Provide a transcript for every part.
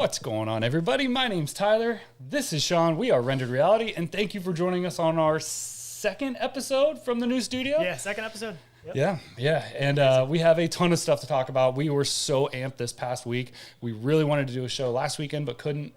What's going on, everybody? My name's Tyler. This is Sean. We are Rendered Reality, and thank you for joining us on our second episode from the new studio. Yeah, second episode. Yep. Yeah. And we have a ton of stuff to talk about. We were so amped this past week. We really wanted to do a show last weekend, but couldn't.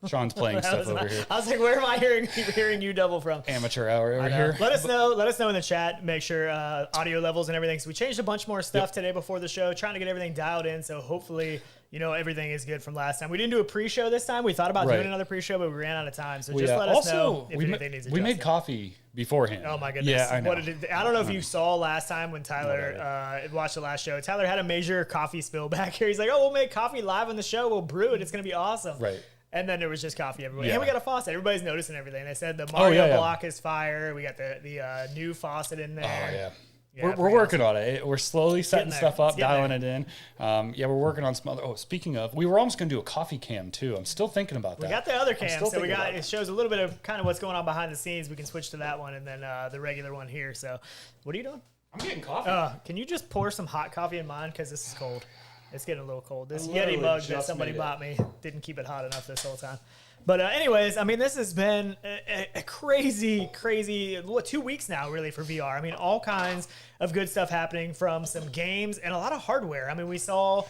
Sean's playing stuff over here. I was like, where am I hearing you double from? Amateur hour over here. Let us know in the chat. Make sure audio levels and everything. So we changed a bunch more stuff today before the show, trying to get everything dialed in. So hopefully, everything is good from last time. We didn't do a pre-show this time. We thought about doing another pre-show, but we ran out of time. So just let us know if anything needs adjusting. We made coffee beforehand. Oh my goodness. Yeah, I know. I don't know if you saw last time when Tyler watched the last show. Tyler had a major coffee spill back here. He's like, we'll make coffee live on the show. We'll brew it. It's going to be awesome. Right. And then there was just coffee everywhere. Yeah. And we got a faucet. Everybody's noticing everything. They said the block is fire. We got the new faucet in there. Oh, yeah. We're working on it. We're slowly setting stuff up, dialing it in. We're working on some other. Oh, speaking of, we were almost going to do a coffee cam too. I'm still thinking about that. We got the other cam, so it shows a little bit of kind of what's going on behind the scenes. We can switch to that one and then the regular one here. So, what are you doing? I'm getting coffee. Can you just pour some hot coffee in mine because this is cold. It's getting a little cold. This Yeti mug that somebody bought me didn't keep it hot enough this whole time. But anyways, I mean, this has been a crazy, 2 weeks now, really, for VR. I mean, all kinds of good stuff happening from some games and a lot of hardware. I mean, we saw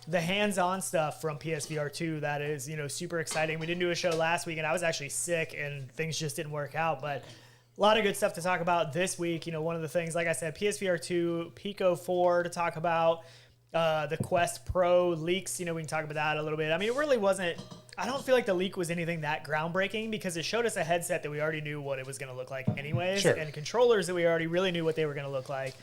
the hands-on stuff from PSVR 2 that is, super exciting. We didn't do a show last week, and I was actually sick, and things just didn't work out. But a lot of good stuff to talk about this week. One of the things, like I said, PSVR 2, Pico 4 to talk about. The Quest Pro leaks, we can talk about that a little bit. I mean, it really wasn't, I don't feel like the leak was anything that groundbreaking because it showed us a headset that we already knew what it was going to look like anyways, and controllers that we already really knew what they were going to look like.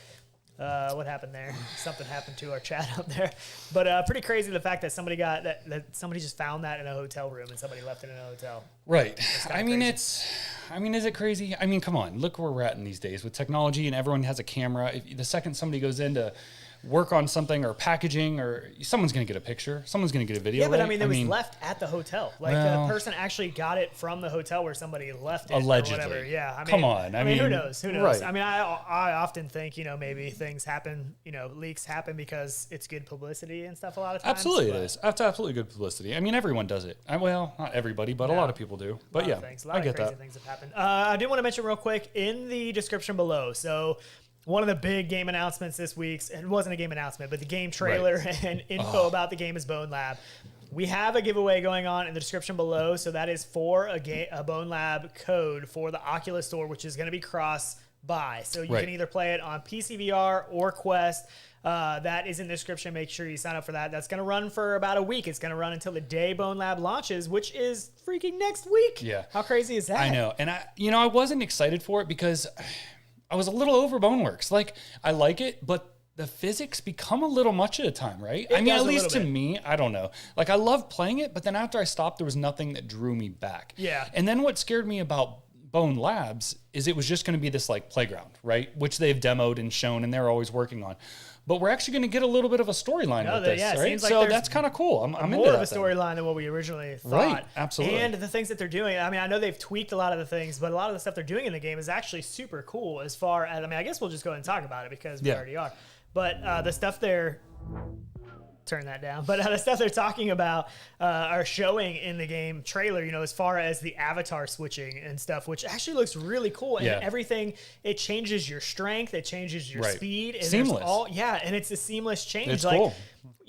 What happened there? Something happened to our chat up there. But pretty crazy the fact that somebody that somebody just found that in a hotel room and somebody left it in a hotel. Right. I mean, is it crazy? I mean, come on, look where we're at in these days with technology and everyone has a camera. If the second somebody goes into work on something or packaging or someone's going to get a picture. Someone's going to get a video. Yeah, but I mean, it was left at the hotel. Like the person actually got it from the hotel where somebody left it allegedly. Or whatever. Yeah. I mean, come on. I mean, who knows? Who knows? Right. I mean, I often think, maybe things happen, leaks happen because it's good publicity and stuff a lot of times. Absolutely it is. That's absolutely good publicity. I mean, everyone does it. Well, not everybody, but a lot of people do. But yeah, I get that. A lot of crazy things have happened. I did want to mention real quick in the description below. So one of the big game announcements this week, it wasn't a game announcement, but the game trailer and info about the game is Bonelab. We have a giveaway going on in the description below, so that is for a Bonelab code for the Oculus Store, which is going to be cross-buy. So you can either play it on PSVR or Quest. That is in the description. Make sure you sign up for that. That's going to run for about a week. It's going to run until the day Bonelab launches, which is freaking next week. Yeah. How crazy is that? I know. And I wasn't excited for it because I was a little over Boneworks. Like, I like it, but the physics become a little much at a time, right? I mean, at least to me, I don't know. Like, I love playing it, but then after I stopped, there was nothing that drew me back. Yeah. And then what scared me about Bonelabs is it was just going to be this, like, playground, right? Which they've demoed and shown, and they're always working on. But we're actually going to get a little bit of a storyline with this, right? Like so that's kind of cool. I'm into that. More of a storyline than what we originally thought. Right, absolutely. And the things that they're doing, I mean, I know they've tweaked a lot of the things, but a lot of the stuff they're doing in the game is actually super cool as far as, I mean, I guess we'll just go ahead and talk about it because we already are. But the stuff they're... Turn that down. But the stuff they're talking about are showing in the game trailer, as far as the avatar switching and stuff, which actually looks really cool. And everything, it changes your strength, it changes your speed. And seamless. And it's a seamless change. It's cool.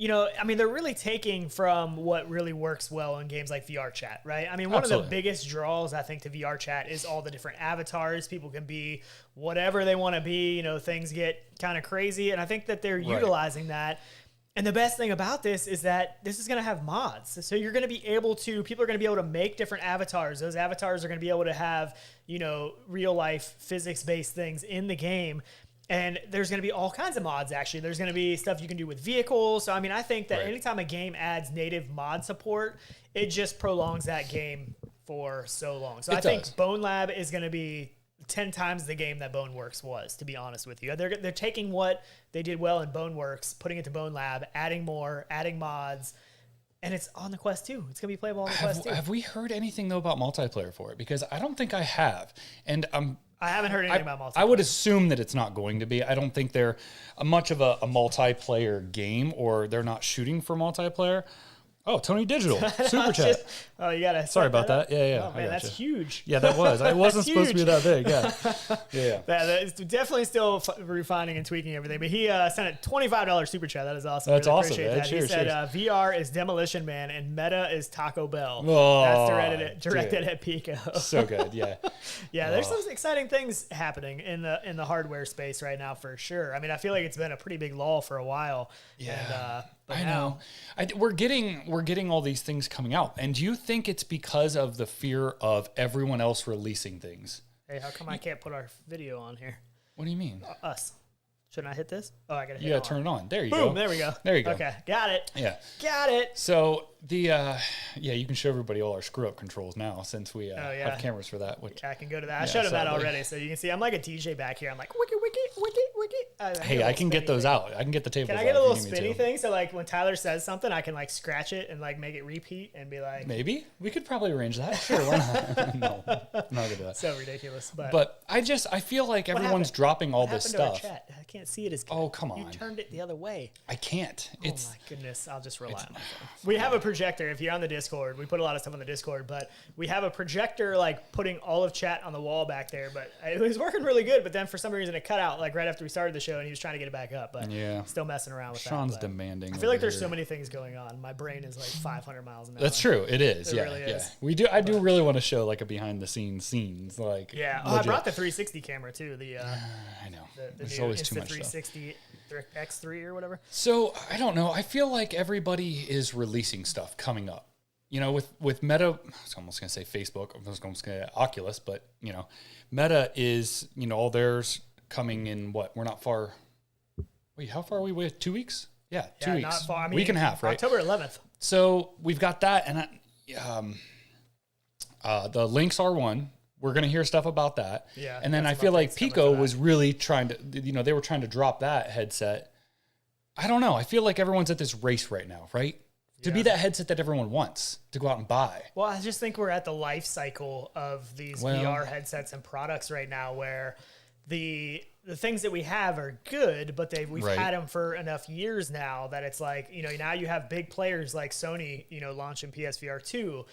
I mean, they're really taking from what really works well in games like VR chat, right? I mean, one of the biggest draws, I think, to VR chat is all the different avatars. People can be whatever they want to be. Things get kind of crazy. And I think that they're utilizing that. And the best thing about this is that this is going to have mods. So you're going to be able to, people are going to be able to make different avatars. Those avatars are going to be able to have, real life physics-based things in the game. And there's going to be all kinds of mods, actually. There's going to be stuff you can do with vehicles. So, I mean, I think that anytime a game adds native mod support, it just prolongs that game for so long. So I think Bonelab is going to be 10 times the game that Boneworks was, to be honest with you. They're taking what they did well in Boneworks, putting it to Bonelab, adding more, adding mods, and it's on the Quest 2. It's going to be playable on the Quest 2. Have we heard anything, though, about multiplayer for it? Because I don't think I have. And I haven't heard anything about multiplayer. I would assume that it's not going to be. I don't think they're much of a multiplayer game, or they're not shooting for multiplayer. Oh, Tony Digital super chat. Oh, you gotta. Sorry about that. Yeah. Oh man, that's huge. Yeah, that was. It wasn't supposed to be that big. Yeah. It's definitely still refining and tweaking everything. But he sent a $25 super chat. That is awesome. That's really awesome. Appreciate Man. that. Cheers, he said VR is Demolition Man and Meta is Taco Bell. Oh, that's directed at Pico. So good. Yeah. Yeah. There's some exciting things happening in the hardware space right now for sure. I mean, I feel like it's been a pretty big lull for a while. Yeah. And, I know. We're getting all these things coming out, and do you think it's because of the fear of everyone else releasing things? Hey, how come I can't put our video on here? What do you mean? Us. Shouldn't I hit this? Oh, I gotta hit it. You gotta turn it on. There you Boom, go. there we go. There you go. Okay, got it. Yeah. Got it. So the you can show everybody all our screw up controls now since we have cameras for that. Which I can go to that. I showed him that already, so you can see I'm like a DJ back here. I'm like wiki. Hey, I can get those out. I can get the tables. Can I get a little spinny thing so like when Tyler says something, I can like scratch it and like make it repeat and be like. Maybe we could probably arrange that. Sure, why not? No, I'm not gonna do that. So ridiculous, but I feel like everyone's dropping all this stuff. To our chat? I can't see it as good. Oh, come on. You turned it the other way. I can't. Oh my goodness. I'll just rely on my phone. We have a projector. If you're on the Discord, we put a lot of stuff on the Discord, but we have a projector like putting all of chat on the wall back there. But it was working really good. But then for some reason it cut out like right after we started the show and he was trying to get it back up. But still messing around with Sean's that. demanding. I feel like there's so many things going on. My brain is like 500 miles an hour. That's true. It is. It really is. We do. I do really want to show like a behind the scenes. Like I brought the 360 camera too. I know. There's always too Insta much 360 X3 or whatever. So I don't know. I feel like everybody is releasing stuff coming up. You know, with Meta, I was almost going to say Facebook. I was almost going to say Oculus, but you know, Meta is all theirs coming in. What we're not far. Wait, how far are we with? 2 weeks? Yeah, 2 weeks. Not far. I mean, week and a half, right? October 11th. So we've got that, and the links are one. We're going to hear stuff about that. Yeah. And then I feel like Pico was really trying to, they were trying to drop that headset. I don't know. I feel like everyone's at this race right now, right? To be that headset that everyone wants to go out and buy. Well, I just think we're at the life cycle of these VR headsets and products right now where the things that we have are good, but we've had them for enough years now that it's like, now you have big players like Sony, launching PSVR 2,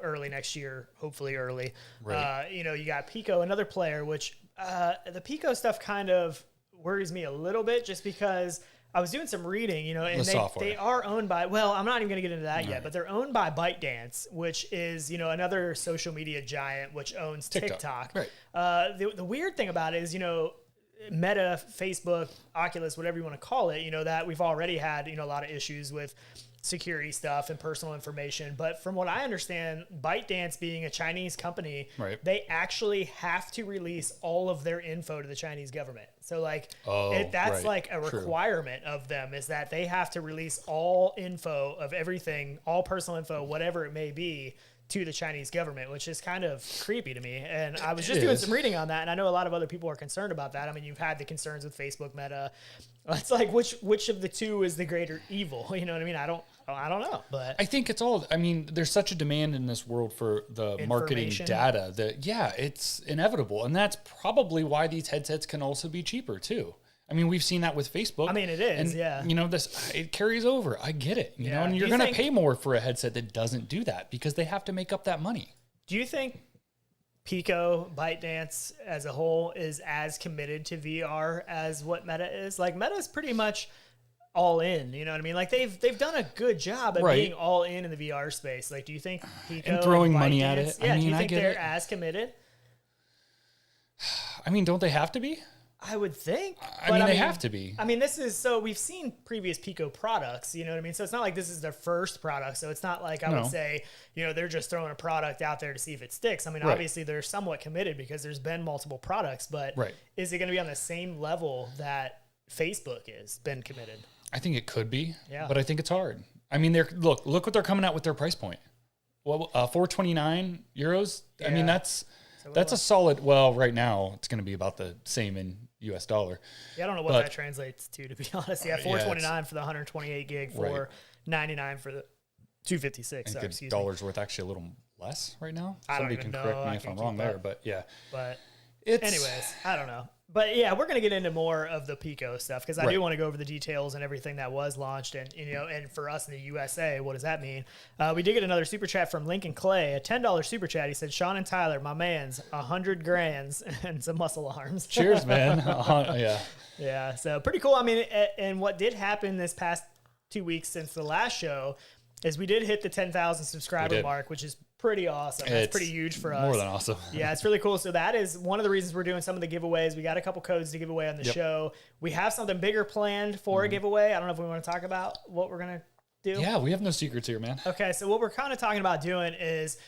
early next year, hopefully early. Right. You got Pico, another player, which the Pico stuff kind of worries me a little bit just because I was doing some reading, and they are owned by, well, I'm not even going to get into that yet, but they're owned by ByteDance, which is, another social media giant, which owns TikTok. Right. The weird thing about it is, Meta, Facebook, Oculus, whatever you want to call it, that we've already had, a lot of issues with security stuff and personal information. But from what I understand, ByteDance being a Chinese company, they actually have to release all of their info to the Chinese government. So that's like a requirement of them is that they have to release all info of everything, all personal info, whatever it may be, to the Chinese government, which is kind of creepy to me. And I was just doing some reading on that, and I know a lot of other people are concerned about that. I mean, you've had the concerns with Facebook, Meta. It's like which of the two is the greater evil? You know what I mean? I don't know, but I think it's all. I mean, there's such a demand in this world for the marketing data that it's inevitable, and that's probably why these headsets can also be cheaper too. I mean, we've seen that with Facebook. I mean, it is, and, it carries over. I get it, you know, and you're going to pay more for a headset that doesn't do that because they have to make up that money. Do you think Pico, ByteDance as a whole is as committed to VR as what Meta is? Like, Meta is pretty much all in, you know what I mean? Like, they've done a good job at being all in the VR space. Like, do you think Pico and throwing money at it? Yeah, do you think they're as committed? I mean, don't they have to be? I would think. I mean, they have to be. I mean, we've seen previous Pico products, you know what I mean? So it's not like this is their first product. So it's not like I would say, they're just throwing a product out there to see if it sticks. I mean, obviously they're somewhat committed because there's been multiple products, but is it going to be on the same level that Facebook is been committed? I think it could be, but I think it's hard. I mean, look what they're coming out with their price point. Well, 429 euros. Yeah. I mean, that's a solid. Well, right now it's going to be about the same in US dollar. Yeah, I don't know what that translates to be honest. Yeah, 429 for the 128 gig, 499 for the 256. I think dollar's worth actually a little less right now. Somebody can correct me if I'm wrong there, but yeah. But anyways, I don't know. But yeah, we're going to get into more of the Pico stuff because I do want to go over the details and everything that was launched. And, and for us in the USA, what does that mean? We did get another super chat from Lincoln Clay, a $10 super chat. He said, Sean and Tyler, my man's 100 grands and some muscle arms. Cheers, man. Yeah. Yeah. So pretty cool. I mean, and what did happen this past 2 weeks since the last show is we did hit the 10,000 subscriber mark, which is pretty awesome. That's pretty huge for us. More than awesome. Yeah, it's really cool. So that is one of the reasons we're doing some of the giveaways. We got a couple codes to give away on the show. We have something bigger planned for a giveaway. I don't know if we want to talk about what we're going to do. Yeah, we have no secrets here, man. Okay, so what we're kind of talking about doing is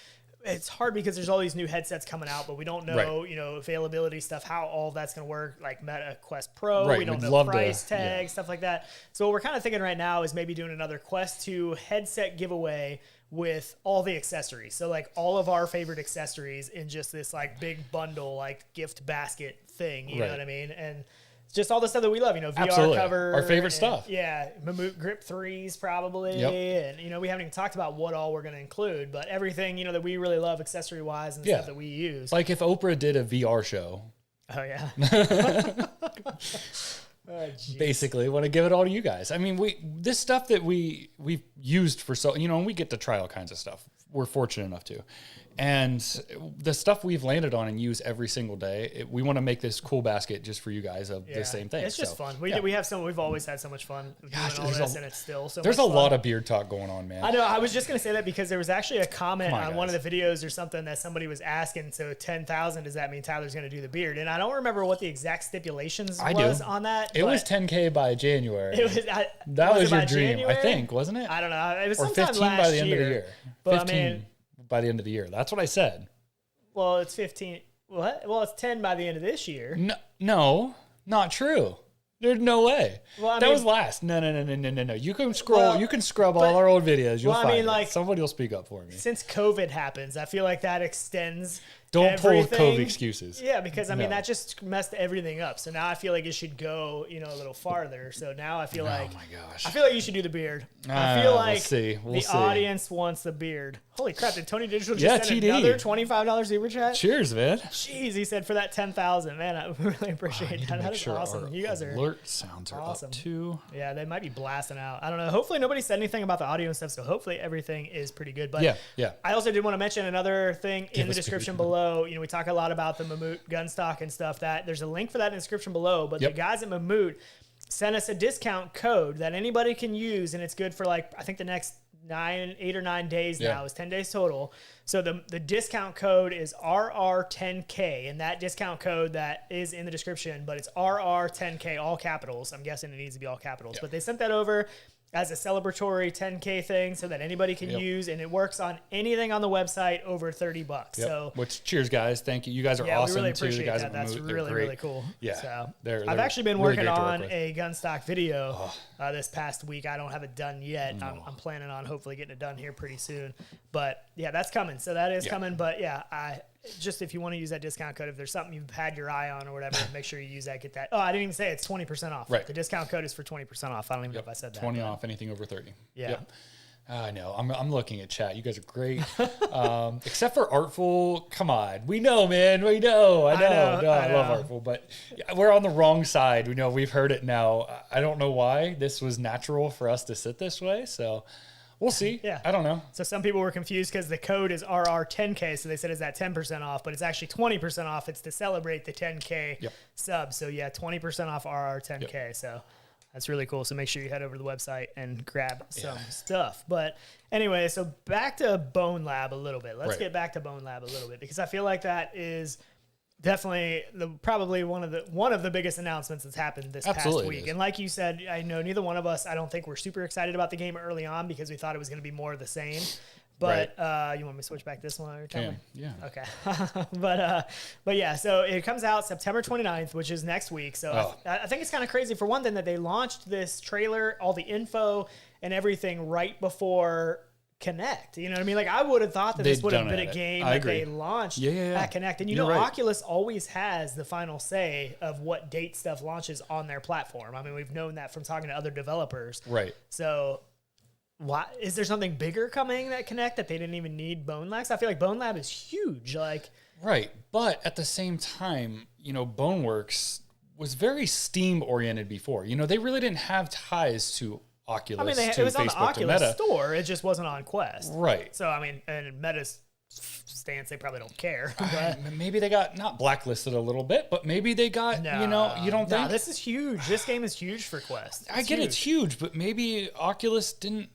it's hard because there's all these new headsets coming out, but we don't know, availability stuff, how all that's going to work, like Meta Quest Pro. We don't know price tags, stuff like that. So what we're kind of thinking right now is maybe doing another Quest 2 headset giveaway with all the accessories. So like all of our favorite accessories in just this like big bundle, like gift basket thing, you know what I mean? And just all the stuff that we love, VR cover. Our favorite stuff. Yeah. Mamut Grip 3s probably. And, we haven't even talked about what all we're going to include, but everything, that we really love accessory wise and stuff that we use. Like if Oprah did a VR show. Oh yeah. Basically want to give it all to you guys. I mean, this stuff that we've used for and we get to try all kinds of stuff. We're fortunate enough to. And the stuff we've landed on and use every single day, we want to make this cool basket just for you guys of the same thing. It's just fun. We've always had so much fun doing all this, and it's still so much fun. There's a lot of beard talk going on, man. I know. I was just going to say that because there was actually a comment on one of the videos or something that somebody was asking, so 10,000, does that mean Tyler's going to do the beard? And I don't remember what the exact stipulations was on that. It was 10K by January. That was your dream, January? I think, wasn't it? I don't know. It was or 15 by the end of the year. But 15 by the end of the year. That's what I said. Well, it's 15. What? Well, it's 10 by the end of this year. No, not true. There's no way. Well, that was last. No. You can scroll. You can scrub all our old videos. You'll find it. Somebody will speak up for me. Since COVID happens, I feel like that extends. Don't pull COVID excuses. Yeah, because I mean that just messed everything up. So now I feel like it should go, a little farther. So now I feel like, oh my gosh, I feel like you should do the beard. I feel like we'll see. Audience wants the beard. Holy crap! Did Tony Digital just send another $25 super chat? Cheers, man. Jeez, he said for that 10,000. Man, I really appreciate that. That is awesome. You guys are alert sounds are awesome. Up too. Yeah, they might be blasting out. I don't know. Hopefully nobody said anything about the audio and stuff. So hopefully everything is pretty good. But yeah. I also did want to mention another thing in the description below. We talk a lot about the Mamut Gunstock and stuff. That there's a link for that in the description below. But the guys at Mamut sent us a discount code that anybody can use, and it's good for I think the next 8 or 9 days now. Is 10 days total. So the discount code is RR10K, and that discount code that is in the description, but it's RR10K, all capitals. I'm guessing it needs to be all capitals, but they sent that over as a celebratory 10K thing so that anybody can use, and it works on anything on the website over $30. So, which cheers, guys. Thank you. You guys are awesome. We really too. appreciate The guys that. That's really, really cool. Yeah. So they're I've actually been working really on a Gunstock video this past week. I don't have it done yet. No. I'm planning on hopefully getting it done here pretty soon. But yeah, that's coming. So that is coming. But yeah, just if you want to use that discount code, if there's something you've had your eye on or whatever, make sure you use that. Get that. Oh, I didn't even say it's 20% off. Right. The discount code is for 20% off. I don't even know if I said that. 20 off anything over 30. Yeah. Yep. I know. I'm looking at chat. You guys are great. Except for Artful. Come on. We know, man. We know. I know. I love Artful, but we're on the wrong side. We've heard it now. I don't know why this was natural for us to sit this way. So we'll see. Yeah. I don't know. So some people were confused because the code is RR10K. So they said, is that 10% off? But it's actually 20% off. It's to celebrate the 10K sub. So yeah, 20% off RR10K. Yep. So that's really cool. So make sure you head over to the website and grab some stuff. But anyway, so back to Bonelab a little bit. Let's get back to Bonelab a little bit because I feel like that is definitely probably one of the biggest announcements that's happened this past week. And like you said, I know neither one of us, I don't think we're super excited about the game early on because we thought it was going to be more of the same. But you want me to switch back this one? Yeah. Okay. but yeah, so it comes out September 29th, which is next week. So I think it's kind of crazy for one thing that they launched this trailer, all the info and everything right before Connect. You know what I mean? Like I would have thought that this would have been a game that they launched at Connect. And Oculus always has the final say of what date stuff launches on their platform. I mean, we've known that from talking to other developers. Right. So why is there something bigger coming that Connect that they didn't even need Bonelabs? I feel like Bonelab is huge. Right. But at the same time, Boneworks was very Steam oriented before. You know, they really didn't have ties to Oculus. I mean, to it was Facebook, on the Oculus Meta. store. It just wasn't on Quest. Right. So, I mean, and Meta's stance, they probably don't care. Maybe they got not blacklisted a little bit, but maybe they got, you know, you don't think? This is huge. This game is huge for Quest. I get it's huge, but maybe Oculus didn't,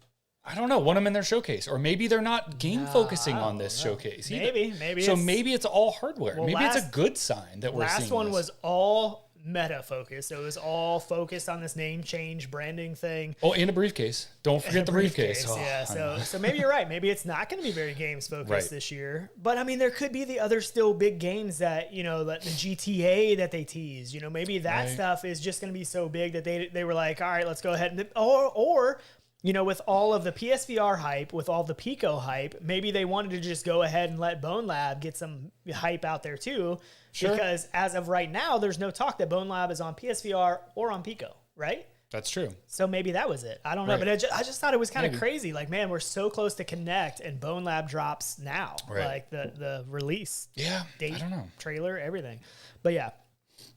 I don't know, want them in their showcase. Or maybe they're not game focusing on this showcase either. Maybe. So maybe it's all hardware. Well, maybe it's a good sign that we're seeing last one was all Meta focused. So it was all focused on this name change branding thing. Oh, and a briefcase. Don't forget the briefcase. Oh, yeah. So maybe you're right. Maybe it's not going to be very games focused this year. But I mean, there could be the other still big games that, you know, that the GTA that they tease. You know, maybe that stuff is just going to be so big that they were like, all right, let's go ahead and or you know, with all of the PSVR hype, with all the Pico hype, maybe they wanted to just go ahead and let Bonelab get some hype out there too. Sure. Because as of right now, there's no talk that Bonelab is on PSVR or on Pico, right? That's true. So maybe that was it. I don't know. But I just thought it was kind of crazy. Like, man, we're so close to Connect and Bonelab drops now. Like the release date, I don't know. trailer, everything. But yeah.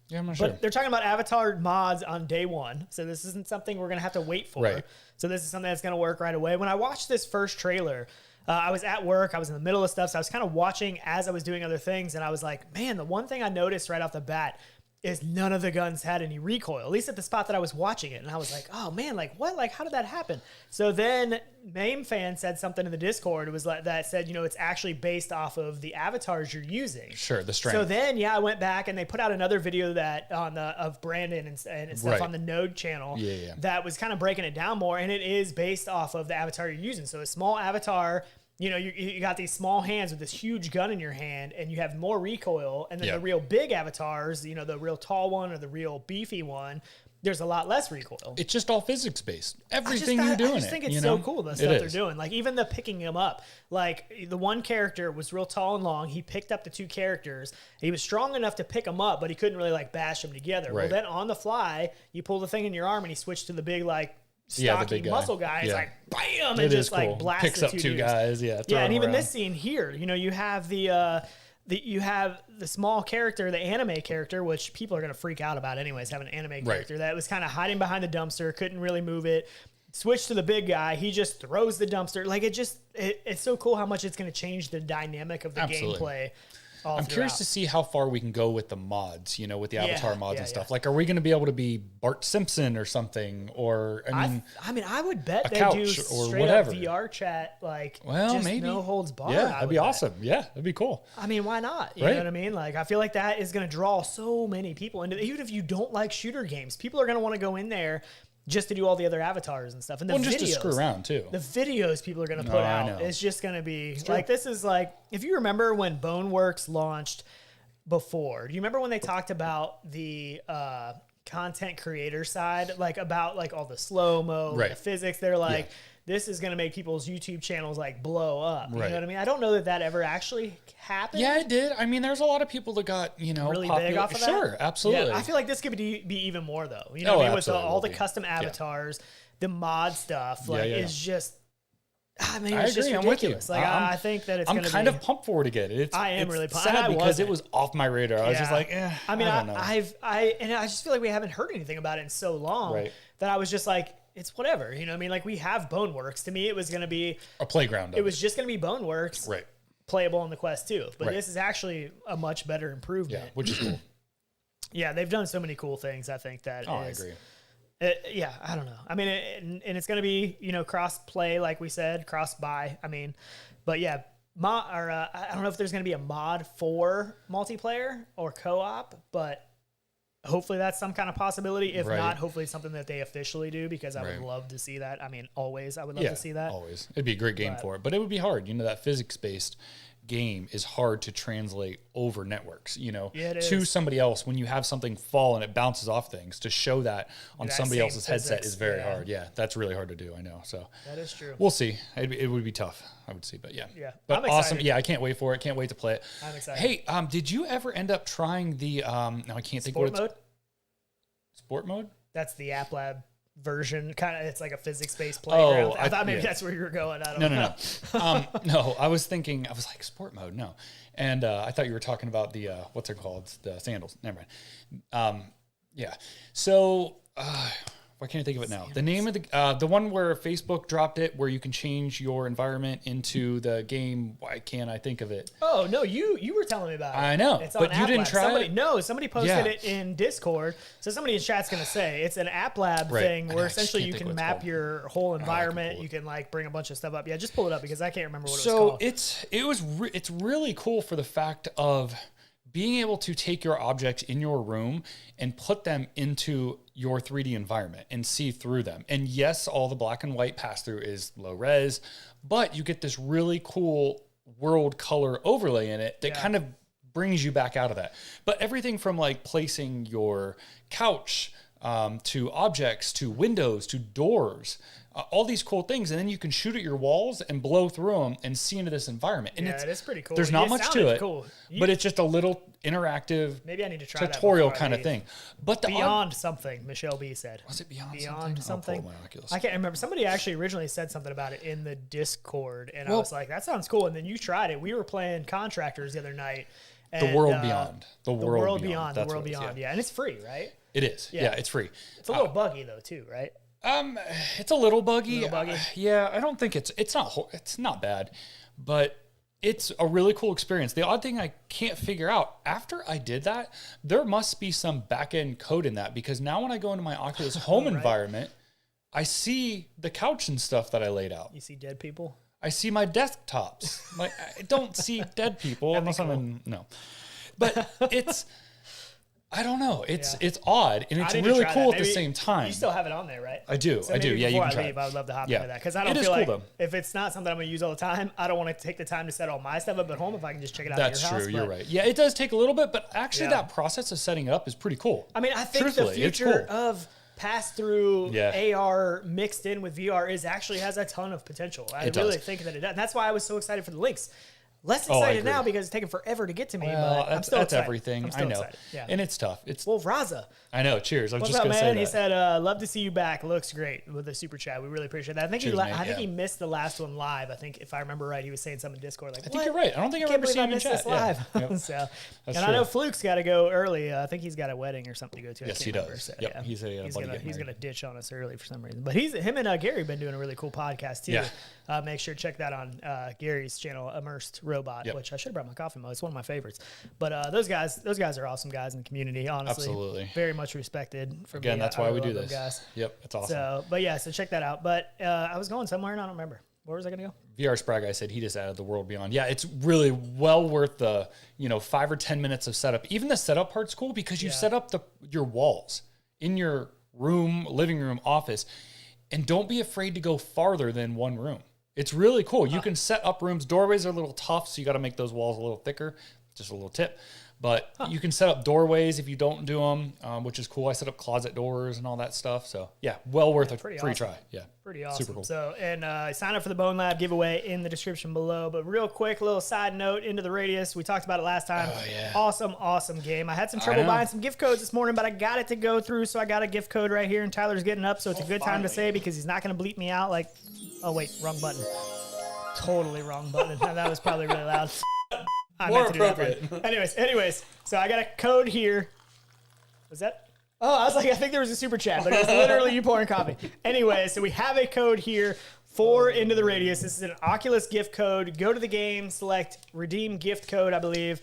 Yeah, I'm not sure. But they're talking about Avatar mods on day one. So this isn't something we're going to have to wait for. Right. So this is something that's going to work right away. When I watched this first trailer, I was at work. I was in the middle of stuff. So I was kind of watching as I was doing other things. And I was like, man, the one thing I noticed right off the bat is none of the guns had any recoil, at least at the spot that I was watching it. And I was like, oh man, like what? Like, how did that happen? So then Mame Fan said something in the Discord. It was like that said, you know, it's actually based off of the avatars you're using. Sure, the strength. So then, I went back and they put out another video that of Brandon and stuff on the Node channel that was kind of breaking it down more. And it is based off of the avatar you're using. So a small avatar, you know, you got these small hands with this huge gun in your hand and you have more recoil. And then the real big avatars, you know, the real tall one or the real beefy one, there's a lot less recoil. It's just all physics based. Everything you're doing. I just think it's so cool, the stuff they're doing. Like even the picking them up. Like the one character was real tall and long. He picked up the two characters. He was strong enough to pick them up, but he couldn't really like bash them together. Well, then on the fly, you pull the thing in your arm and he switched to the big like stocky muscle guy. It's like bam, and just like blasts picks up two guys. And even this scene here, you know, you have you have the small character, the anime character, which people are going to freak out about anyways, have an anime character that was kind of hiding behind the dumpster, couldn't really move it. Switch to the big guy. He just throws the dumpster. Like it's so cool how much it's going to change the dynamic of the gameplay. I'm curious to see how far we can go with the mods, you know, with the avatar mods and stuff. Like, are we going to be able to be Bart Simpson or something? Or, I mean, I would bet they do straight up VR chat, like, just maybe no holds barred. Yeah, that'd be awesome. Yeah, that'd be cool. I mean, why not? You know what I mean? Like, I feel like that is going to draw so many people into, even if you don't like shooter games, people are going to want to go in there just to do all the other avatars and stuff. And the videos, just to screw around too. The videos people are going to put out, it's just going to be like, this is like, if you remember when Boneworks launched before, do you remember when they talked about the content creator side, like about like all the slow-mo, the physics? They're like, this is going to make people's YouTube channels like blow up. You know what I mean? I don't know that ever actually happened. Yeah, it did. I mean, there's a lot of people that got, you know, really big off of that. Sure, absolutely. Yeah, I feel like this could be even more though. You know what I mean? With all the custom avatars, the mod stuff, like it's just, I mean, it's just ridiculous. Like I think that it's going to be. I'm kind of pumped for it again. I am really pumped. Sad because it was off my radar. I was just like, I mean, I don't know. I just feel like we haven't heard anything about it in so long that I was just like, it's whatever. You know what I mean? Like we have Boneworks. To me, it was going to be a playground. It was just going to be Boneworks. Playable on the Quest 2. But this is actually a much better improvement. Yeah, which is cool. Yeah, they've done so many cool things. I think that I agree. I don't know. I mean, and it's going to be, you know, cross play, like we said, cross buy. I mean, but yeah, I don't know if there's going to be a mod for multiplayer or co-op, but hopefully that's some kind of possibility. If not, hopefully it's something that they officially do, because I would love to see that. I mean, always, I would love to see that. Always. It'd be a great game for it, but it would be hard. You know, that physics-based game is hard to translate over networks, you know, to somebody else. When you have something fall and it bounces off things, to show that on somebody else's headset is very hard. Yeah, that's really hard to do. I know. So that is true. We'll see. It would be tough, I would see, but but I'm awesome. Yeah, I can't wait for it. Can't wait to play it. I'm excited. Hey, did you ever end up trying the now I can't think what it's sport mode? That's the App Lab version. Kind of, it's like a physics-based playground. I thought maybe that's where you were going. I don't know. No, I was thinking, I was like, sport mode, no. And I thought you were talking about the, what's it called? The sandals. Never mind. Yeah. So, why can't I think of it now? The name of the one where Facebook dropped it, where you can change your environment into the game. Why can't I think of it? Oh no, you were telling me about it. I know, it's but you didn't try it. No, somebody posted it in Discord. So somebody in chat's gonna say it's an App Lab thing where essentially you can map your whole environment. You can like bring a bunch of stuff up. Yeah, just pull it up because I can't remember what it was called. So it's really cool for the fact of being able to take your objects in your room and put them into your 3D environment and see through them. And yes, all the black and white pass-through is low res, but you get this really cool world color overlay in it that kind of brings you back out of that. But everything from like placing your couch to objects, to windows, to doors, all these cool things, and then you can shoot at your walls and blow through them and see into this environment. And it is pretty cool. There's not much to it, but it's just a little interactive maybe I need to try tutorial kind of thing. But the Beyond something, Michelle B said. Was it Beyond something? I'll pull my Oculus. I can't remember. Somebody actually originally said something about it in the Discord, and I was like, that sounds cool. And then you tried it. We were playing Contractors the other night. And, the World Beyond. The World Beyond. Yeah, and it's free, right? It is. Yeah, it's free. It's a little buggy though, too, right? It's a little buggy. Yeah, I don't think it's not bad, but it's a really cool experience. The odd thing I can't figure out, after I did that, there must be some back-end code in that, because now when I go into my Oculus home environment, I see the couch and stuff that I laid out. You see dead people? I see my desktops. I don't see dead people unless I'm in, no. But it's... I don't know. It's odd, and it's really cool at the same time. You still have it on there, right? I do. Yeah, you can try. I would love to hop into that, because I don't feel like if it's not something I'm going to use all the time, I don't want to take the time to set all my stuff up at home if I can just check it out at your house. That's true. You're right. Yeah, it does take a little bit, but actually that process of setting it up is pretty cool. I mean, I think the future of pass-through AR mixed in with VR has a ton of potential. I really think that it does. And that's why I was so excited for the links. Less excited now because it's taking forever to get to me. But I'm still excited. That's everything. I know. Yeah. And it's tough. Raza. I know. Cheers. I was just going to say that. He said, love to see you back. Looks great with the super chat. We really appreciate that. I think he missed the last one live. I think if I remember right, he was saying something in Discord. Like, I think you're right. I don't think I remember seeing him in chat. Live. Yeah. So, and I know Fluke's got to go early. I think he's got a wedding or something to go to. Yes, he does. So, he's going to ditch on us early for some reason. But him and Gary have been doing a really cool podcast too. Yeah. Make sure to check that on Gary's channel, Immersed Robot, which I should have brought my coffee mug. It's one of my favorites. But those guys are awesome guys in the community, honestly. Absolutely. Very much respected. Again, that's why we do this. Guys. Yep, it's awesome. So check that out. But I was going somewhere and I don't remember. Where was I going to go? VR Sprag guy said he just added the World Beyond. Yeah, it's really well worth the 5 or 10 minutes of setup. Even the setup part's cool because you set up your walls in your room, living room, office, and don't be afraid to go farther than one room. It's really cool. You can set up rooms. Doorways are a little tough, so you got to make those walls a little thicker. Just a little tip. But you can set up doorways if you don't do them, which is cool. I set up closet doors and all that stuff. So, well worth a free try. Yeah. Pretty awesome. Super cool. So, and sign up for the Bonelab giveaway in the description below. But real quick, little side note, Into the Radius. We talked about it last time. Oh, yeah. Awesome game. I had some trouble buying some gift codes this morning, but I got it to go through. So I got a gift code right here, and Tyler's getting up. So it's a good time to say because he's not going to bleep me out like, oh, wait, wrong button. Totally wrong button. That was probably really loud. More appropriate. Anyways, so I got a code here. Was that? Oh, I was like, I think there was a super chat, but it was literally you pouring coffee. Anyway, so we have a code here for Into the Radius. This is an Oculus gift code. Go to the game, select redeem gift code, I believe.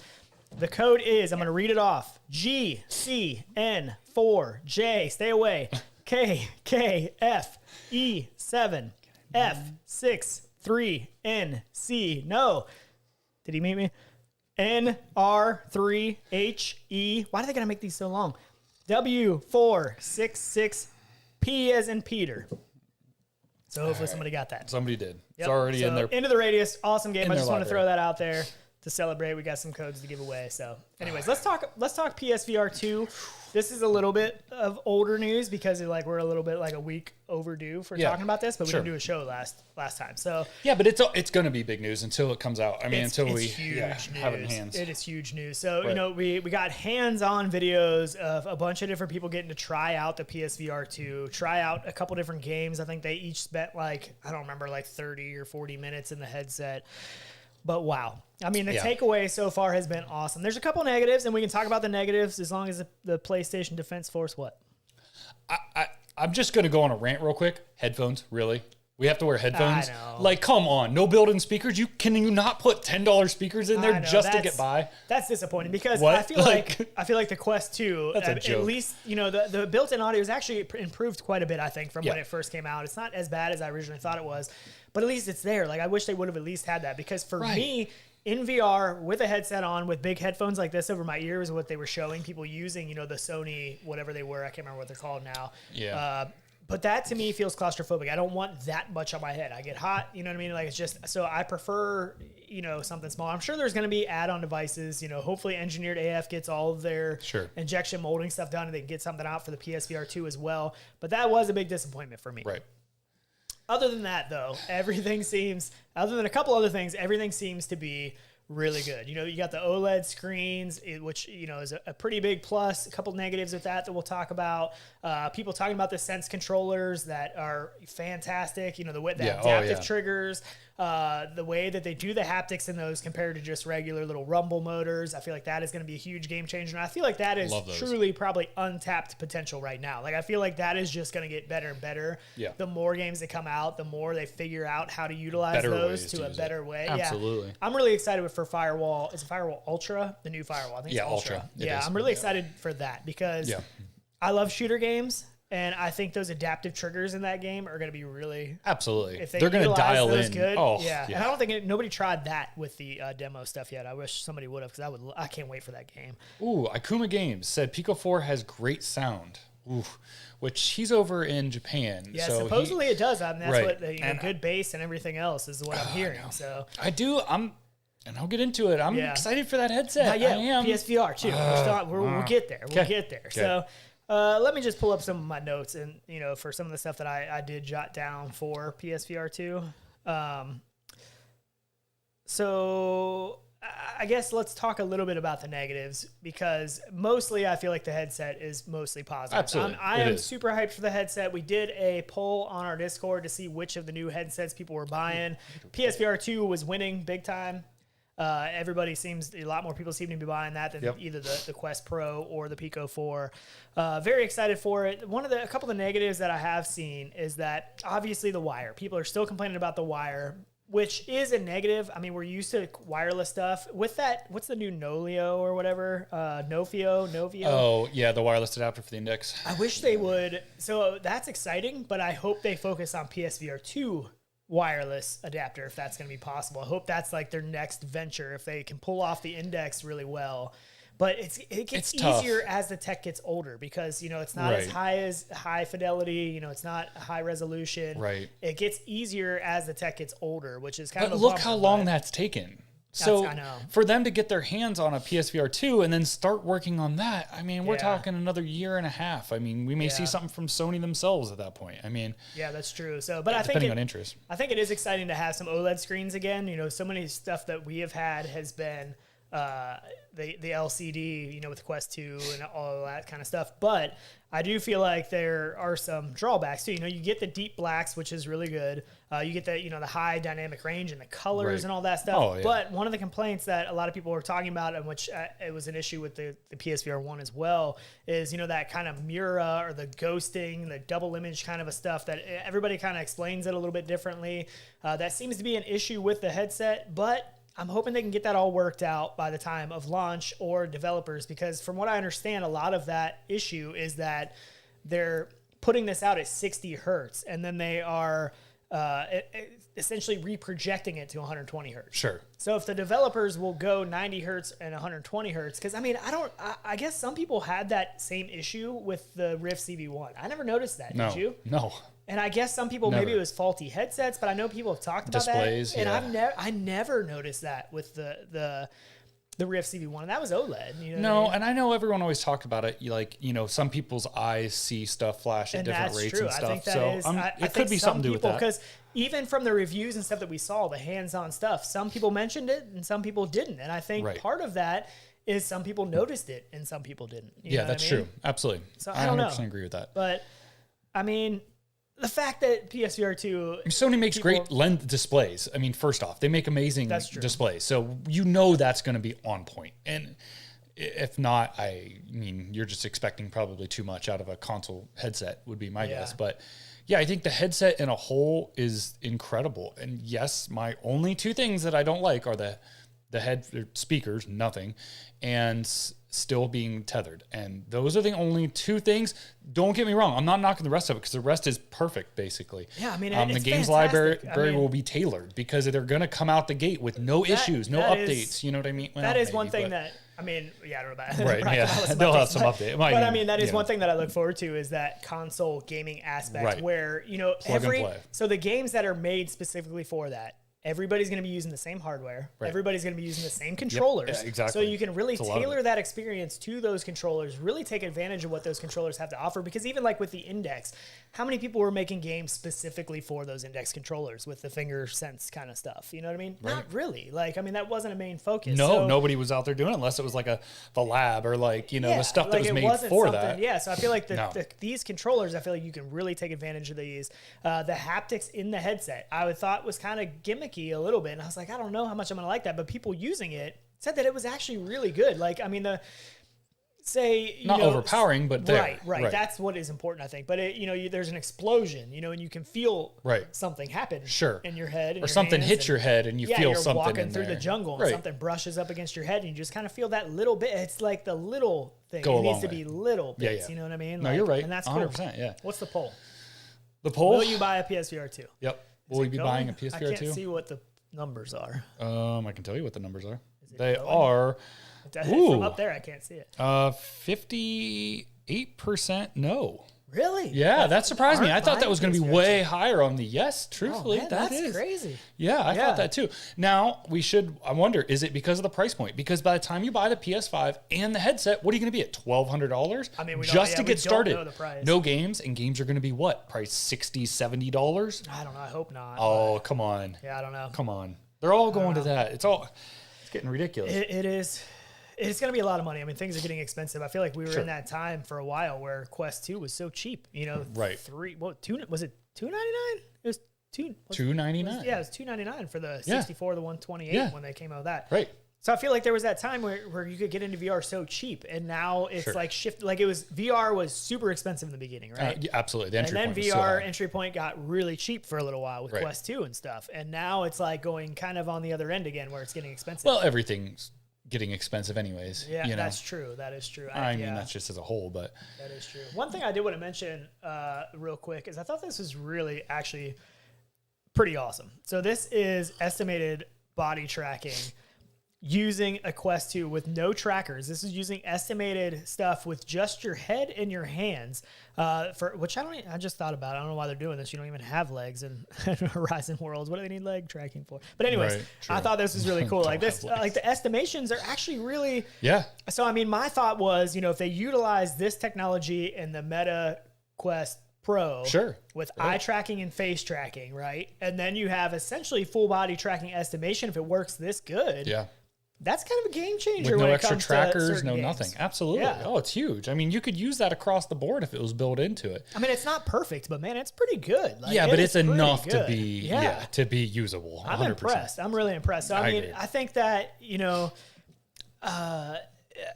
The code is, I'm going to read it off, GCN4J, stay away, KKF E7F63NC. No. Did he meet me? NR3HE. Why do they gotta make these so long? W466P as in Peter. So hopefully somebody got that. Somebody did. Yep. It's already in there. Into the Radius. Awesome game. I just want to throw that out there to celebrate. We got some codes to give away. So anyways, let's talk PSVR 2. This is a little bit of older news because we're a little bit like a week overdue for talking about this, but we didn't do a show last time. So but it's going to be big news until it comes out. I mean, until we have it in hands. It is huge news. So we got hands-on videos of a bunch of different people getting to try out the PSVR 2, try out a couple different games. I think they each spent 30 or 40 minutes in the headset. But wow. I mean, the takeaway so far has been awesome. There's a couple negatives, and we can talk about the negatives as long as the PlayStation Defense Force what? I'm just going to go on a rant real quick. Headphones, really? We have to wear headphones? I know. Like, come on. No built-in speakers? Can you not put $10 speakers in there just to get by? That's disappointing because I feel like the Quest 2, at least, the built-in audio is actually improved quite a bit, I think, from when it first came out. It's not as bad as I originally thought it was, but at least it's there. Like, I wish they would have at least had that because for me, in VR with a headset on with big headphones like this over my ears, what they were showing people using, the Sony, whatever they were, I can't remember what they're called now. Yeah. But that to me feels claustrophobic. I don't want that much on my head. I get hot, you know what I mean? Like it's just, so I prefer, something small. I'm sure there's going to be add-on devices, hopefully Engineered AF gets all of their injection molding stuff done and they can get something out for the PSVR 2 as well. But that was a big disappointment for me. Right. Other than that, though, other than a couple other things, everything seems to be really good. You got the OLED screens, which, is a pretty big plus. A couple negatives with that we'll talk about. People talking about the Sense controllers that are fantastic. The adaptive triggers, the way that they do the haptics in those compared to just regular little rumble motors. I feel like that is going to be a huge game changer. And I feel like that is truly probably untapped potential right now. Like I feel like that is just going to get better and better. Yeah. The more games that come out, the more they figure out how to utilize those to a better way. Absolutely. Yeah. I'm really excited for Firewall. Is it Firewall Ultra? The new Firewall. I think it's Ultra. I'm really excited for that because I love shooter games. And I think those adaptive triggers in that game are going to be really... Absolutely. If they're going to dial in. Good, And I don't think nobody tried that with the demo stuff yet. I wish somebody would have because I can't wait for that game. Ooh, Akuma Games said Pico 4 has great sound. Ooh, which he's over in Japan. Yeah, so supposedly it does. I mean, that's what good bass and everything else is what I'm hearing. So I do. And I'll get into it. I'm excited for that headset. I am. PSVR too. We'll get there. We'll get there. Okay. So... let me just pull up some of my notes and, for some of the stuff that I did jot down for PSVR 2. So I guess let's talk a little bit about the negatives because mostly I feel like the headset is mostly positive. Absolutely. I am super hyped for the headset. We did a poll on our Discord to see which of the new headsets people were buying. PSVR 2 was winning big time. A lot more people seem to be buying that than either the Quest Pro or the Pico 4. Very excited for it. A couple of the negatives that I have seen is that obviously the wire. People are still complaining about the wire, which is a negative. I mean, we're used to wireless stuff. With that, what's the new Nolio or whatever? Novio? Oh, yeah, the wireless adapter for the Index. I wish they would. So that's exciting, but I hope they focus on PSVR 2 wireless adapter if that's going to be possible. I hope that's like their next venture if they can pull off the Index really well. But it gets easier as the tech gets older because it's not as high fidelity, it's not high resolution. Right. It gets easier as the tech gets older, which is kind of look how long that's taken. So for them to get their hands on a PSVR 2 and then start working on that, I mean, we're talking another year and a half. I mean, we may see something from Sony themselves at that point. I mean, that's true. So, but depending on interest, I think it is exciting to have some OLED screens again. So many stuff that we have had has been the LCD, with Quest 2 and all that kind of stuff. But I do feel like there are some drawbacks too. You get the deep blacks, which is really good. You get the, the high dynamic range and the colors and all that stuff. Oh, yeah. But one of the complaints that a lot of people were talking about, and which it was an issue with the PSVR 1 as well, is, that kind of Mura or the ghosting, the double image kind of a stuff that everybody kind of explains it a little bit differently. That seems to be an issue with the headset, but I'm hoping they can get that all worked out by the time of launch or developers, because from what I understand, a lot of that issue is that they're putting this out at 60 hertz and then they are essentially reprojecting it to 120 hertz. Sure. So if the developers will go 90 hertz and 120 hertz, because I mean, I guess some people had that same issue with the Rift CV1. I never noticed that. Did you? No. And I guess some people, maybe it was faulty headsets, but I know people have talked about displays, that. And I never noticed that with the Rift CV1, and that was OLED. And I know everyone always talked about it. Like, some people's eyes see stuff flash at different rates and stuff. I think that is. It could be something to do with that. Because even from the reviews and stuff that we saw, the hands-on stuff, some people mentioned it and some people didn't. And I think part of that is some people noticed it and some people didn't. That's true. Absolutely. So I don't know. 100% agree with that. But I mean, the fact that PSVR 2... Sony makes great lens displays. I mean, first off, they make amazing displays. So you know that's going to be on point. And if not, I mean, you're just expecting probably too much out of a console headset would be my guess. But yeah, I think the headset in a whole is incredible. And yes, my only two things that I don't like are the speakers, nothing, and still being tethered. And those are the only two things. Don't get me wrong. I'm not knocking the rest of it because the rest is perfect, basically. Yeah, I mean, the games library will be tailored because they're going to come out the gate with no issues, no updates. You know what I mean? Well, that is one thing that, I mean, yeah, I don't know about it. Right, yeah. They'll have some update. But I mean, that is one thing that I look forward to is that console gaming aspect where, you know, so the games that are made specifically for that, everybody's going to be using the same hardware. Right. Everybody's going to be using the same controllers. Yep. Yeah, exactly. So you can really tailor that experience to those controllers, really take advantage of what those controllers have to offer. Because even like with the Index, how many people were making games specifically for those Index controllers with the finger sense kind of stuff? You know what I mean? Right. Not really. Like, I mean, that wasn't a main focus. No, nobody was out there doing it unless it was like the lab or like, you know, the stuff that was made for that. Yeah, so I feel like these controllers, I feel like you can really take advantage of these. The haptics in the headset, I thought was kind of gimmicky a little bit. And I was like, I don't know how much I'm going to like that. But people using it said that it was actually really good. Like, I mean, not overpowering, but there. Right. That's what is important, I think. But there's an explosion, and you can feel something happen in your head, or something hits your head, and you feel something. You're walking through the jungle, and something brushes up against your head, and you just kind of feel that little bit. It's like the little thing. It needs to be little bits. You know what I mean? No, you're right. And that's 100%. Cool. Yeah. What's the poll? The poll. Will you buy a PSVR 2? Yep. Will you be buying a PSVR 2? I can't see what the numbers are. I can tell you what the numbers are. They are. From up there, I can't see it. 58% no. Really? Yeah, that surprised me. I thought that was going to be way higher on the yes. Truthfully, that's crazy. Yeah, I thought that too. Now I wonder, is it because of the price point? Because by the time you buy the PS5 and the headset, what are you going to be at $1,200? I mean, just to get started. Know the price. No games, and games are going to be what price? $60, $70? I don't know. I hope not. Oh, come on. Yeah, I don't know. Come on. They're all going to that. It's getting ridiculous. It is. It's going to be a lot of money. I mean, things are getting expensive. I feel like we were in that time for a while where Quest 2 was so cheap. Right. Was it $299? It was $299. Yeah, it was $299 for the 64, the 128 when they came out with that. Right. So I feel like there was that time where you could get into VR so cheap, and now it's like VR was super expensive in the beginning, right? Yeah, absolutely. The entry point VR entry point got really cheap for a little while with Quest 2 and stuff, and now it's like going kind of on the other end again where it's getting expensive. Well, everything's getting expensive anyways. Yeah, that's true. That is true. I mean, that's just as a whole, but that is true. One thing I did want to mention real quick is I thought this was really actually pretty awesome. So this is estimated body tracking using a Quest 2 with no trackers. This is using estimated stuff with just your head and your hands, which I just thought about. I don't know why they're doing this. You don't even have legs in Horizon Worlds. What do they need leg tracking for? But anyways, I thought this was really cool. Like this, like the estimations are actually really, So, I mean, my thought was, if they utilize this technology in the Meta Quest Pro with eye tracking and face tracking, right? And then you have essentially full body tracking estimation if it works this good. Yeah. That's kind of a game changer. With no when extra it comes trackers, to no games. nothing. Absolutely. Yeah. Oh, it's huge. I mean, you could use that across the board if it was built into it. I mean, it's not perfect, but man, it's pretty good. Like, but it's enough to be to be usable. 100%. I'm impressed. I'm really impressed. So, I mean, I think that,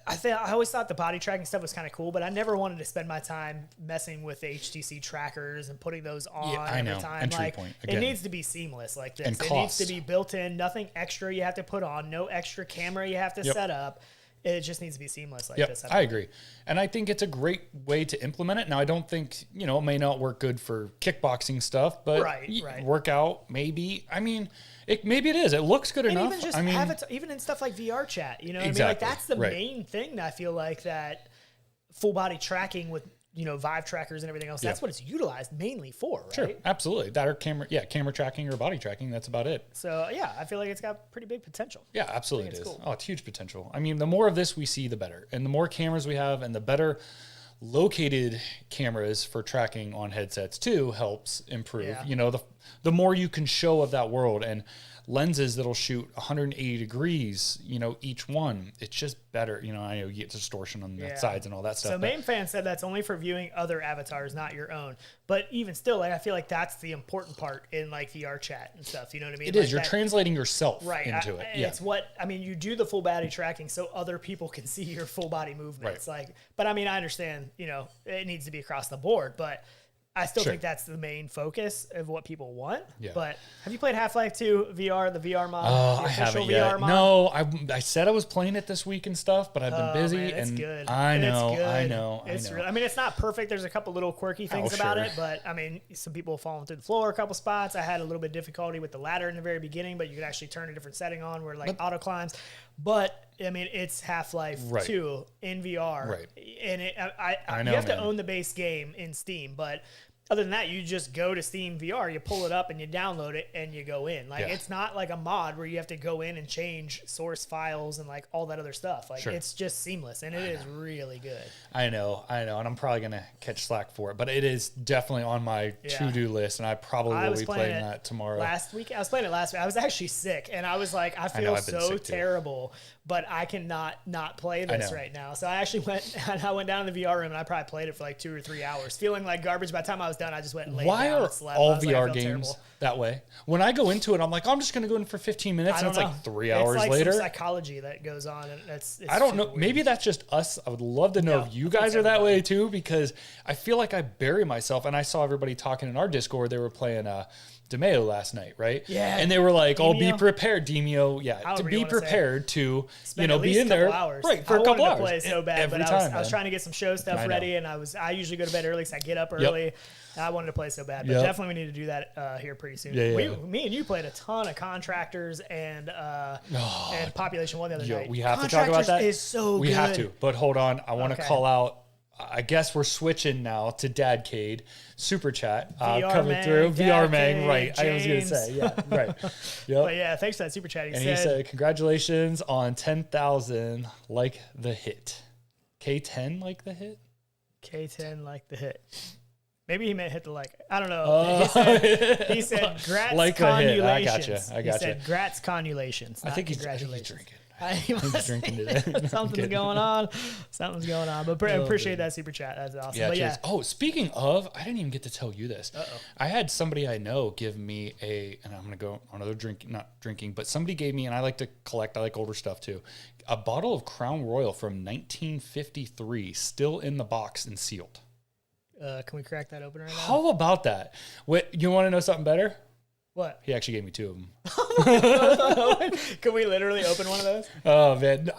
I always thought the body tracking stuff was kind of cool, but I never wanted to spend my time messing with HTC trackers and putting those on every time. Entry point. It needs to be seamless like this. And it needs to be built in, nothing extra you have to put on, no extra camera you have to set up. It just needs to be seamless like this. I agree. And I think it's a great way to implement it. Now, I don't think, it may not work good for kickboxing stuff, but workout, maybe. I mean, maybe it is. It looks good enough. Even just have it, even in stuff like VR chat, what I mean? Like that's the main thing that I feel like that full body tracking with, Vive trackers and everything else. That's what it's utilized mainly for, right? Sure, absolutely. That or camera tracking or body tracking. That's about it. So I feel like it's got pretty big potential. Yeah, absolutely it is. Cool. Oh, it's huge potential. I mean, the more of this we see, the better. And the more cameras we have and the better located cameras for tracking on headsets too helps improve. The more you can show of that world. And lenses that'll shoot 180 degrees, you know, each one. It's just better. You know, I know you get distortion on the sides and all that stuff. So main fan said that's only for viewing other avatars, not your own. But even still, like, I feel like that's the important part in like VR chat and stuff. You know what I mean? It like is. You're translating yourself into it. It's what, I mean, you do the full body tracking so other people can see your full body movements. Like, but I mean, I understand, you know, it needs to be across the board, but I still think that's the main focus of what people want. Yeah. But have you played Half-Life 2 VR, the VR mod? Oh, I haven't yet. No, I said I was playing it this week and stuff, but I've been busy. Man, it's good. I know. Really, I mean, it's not perfect. There's a couple little quirky things about it, but I mean, some people have fallen through the floor a couple spots. I had a little bit of difficulty with the ladder in the very beginning, but you could actually turn a different setting on where like auto climbs. But I mean, it's Half-Life 2 in VR, and I know, you have to own the base game in Steam, but other than that, you just go to Steam VR, you pull it up and you download it and you go in. Like, it's not like a mod where you have to go in and change source files and like all that other stuff. Like, it's just seamless, and it is really good. I know. And I'm probably going to catch slack for it, but it is definitely on my to-do list, and I probably will be playing that tomorrow. Last week, I was playing it last week. I was actually sick, and I was like, I feel so terrible, but I cannot not play this right now. So I actually went down to the VR room, and I probably played it for like 2 or 3 hours, feeling like garbage. By the time I was done, I just went and laid down and slept. Why are all VR games that way? When I go into it, I'm like, I'm just going to go in for 15 minutes, and it's like 3 hours later. It's like some psychology that goes on, and it's I don't know. Weird. Maybe that's just us. I would love to know if you guys are that way too, because I feel like I bury myself. And I saw everybody talking in our Discord. They were playing DeMeo last night, right? Yeah. And they were like, "Oh, be prepared, Demeo. Yeah, to be prepared to, you know, be in there, right, for a couple hours." I wanted to play so bad, but I was trying to get some show stuff ready, and I usually go to bed early because I get up early. I wanted to play so bad, but definitely we need to do that here pretty soon. Me and you played a ton of Contractors and Population 1 the other night. We have to talk about that. Is so we have to, but hold on. I want to call out. I guess we're switching now to Dadcade Super Chat coming through. VR Mang, right? James. I was going to say, right. Yep. But yeah, thanks for that Super Chat. He said, congratulations on 10,000 like the hit. K10 like the hit? K10 like the hit. Maybe he meant hit the like. I don't know. He said grats like conulations. I got you. He said grats conulations. I think he's drinking. He's drinking today. Something's going on. But I appreciate that super chat. That's awesome. Yeah, but Oh, speaking of, I didn't even get to tell you this. I had somebody I know give me and I'm going to go on another not drinking, but somebody gave me, and I like to collect, I like older stuff too, a bottle of Crown Royal from 1953, still in the box and sealed. Can we crack that open right now? How about that? You want to know something better? What? He actually gave me 2 of them. Can we literally open one of those? Oh man,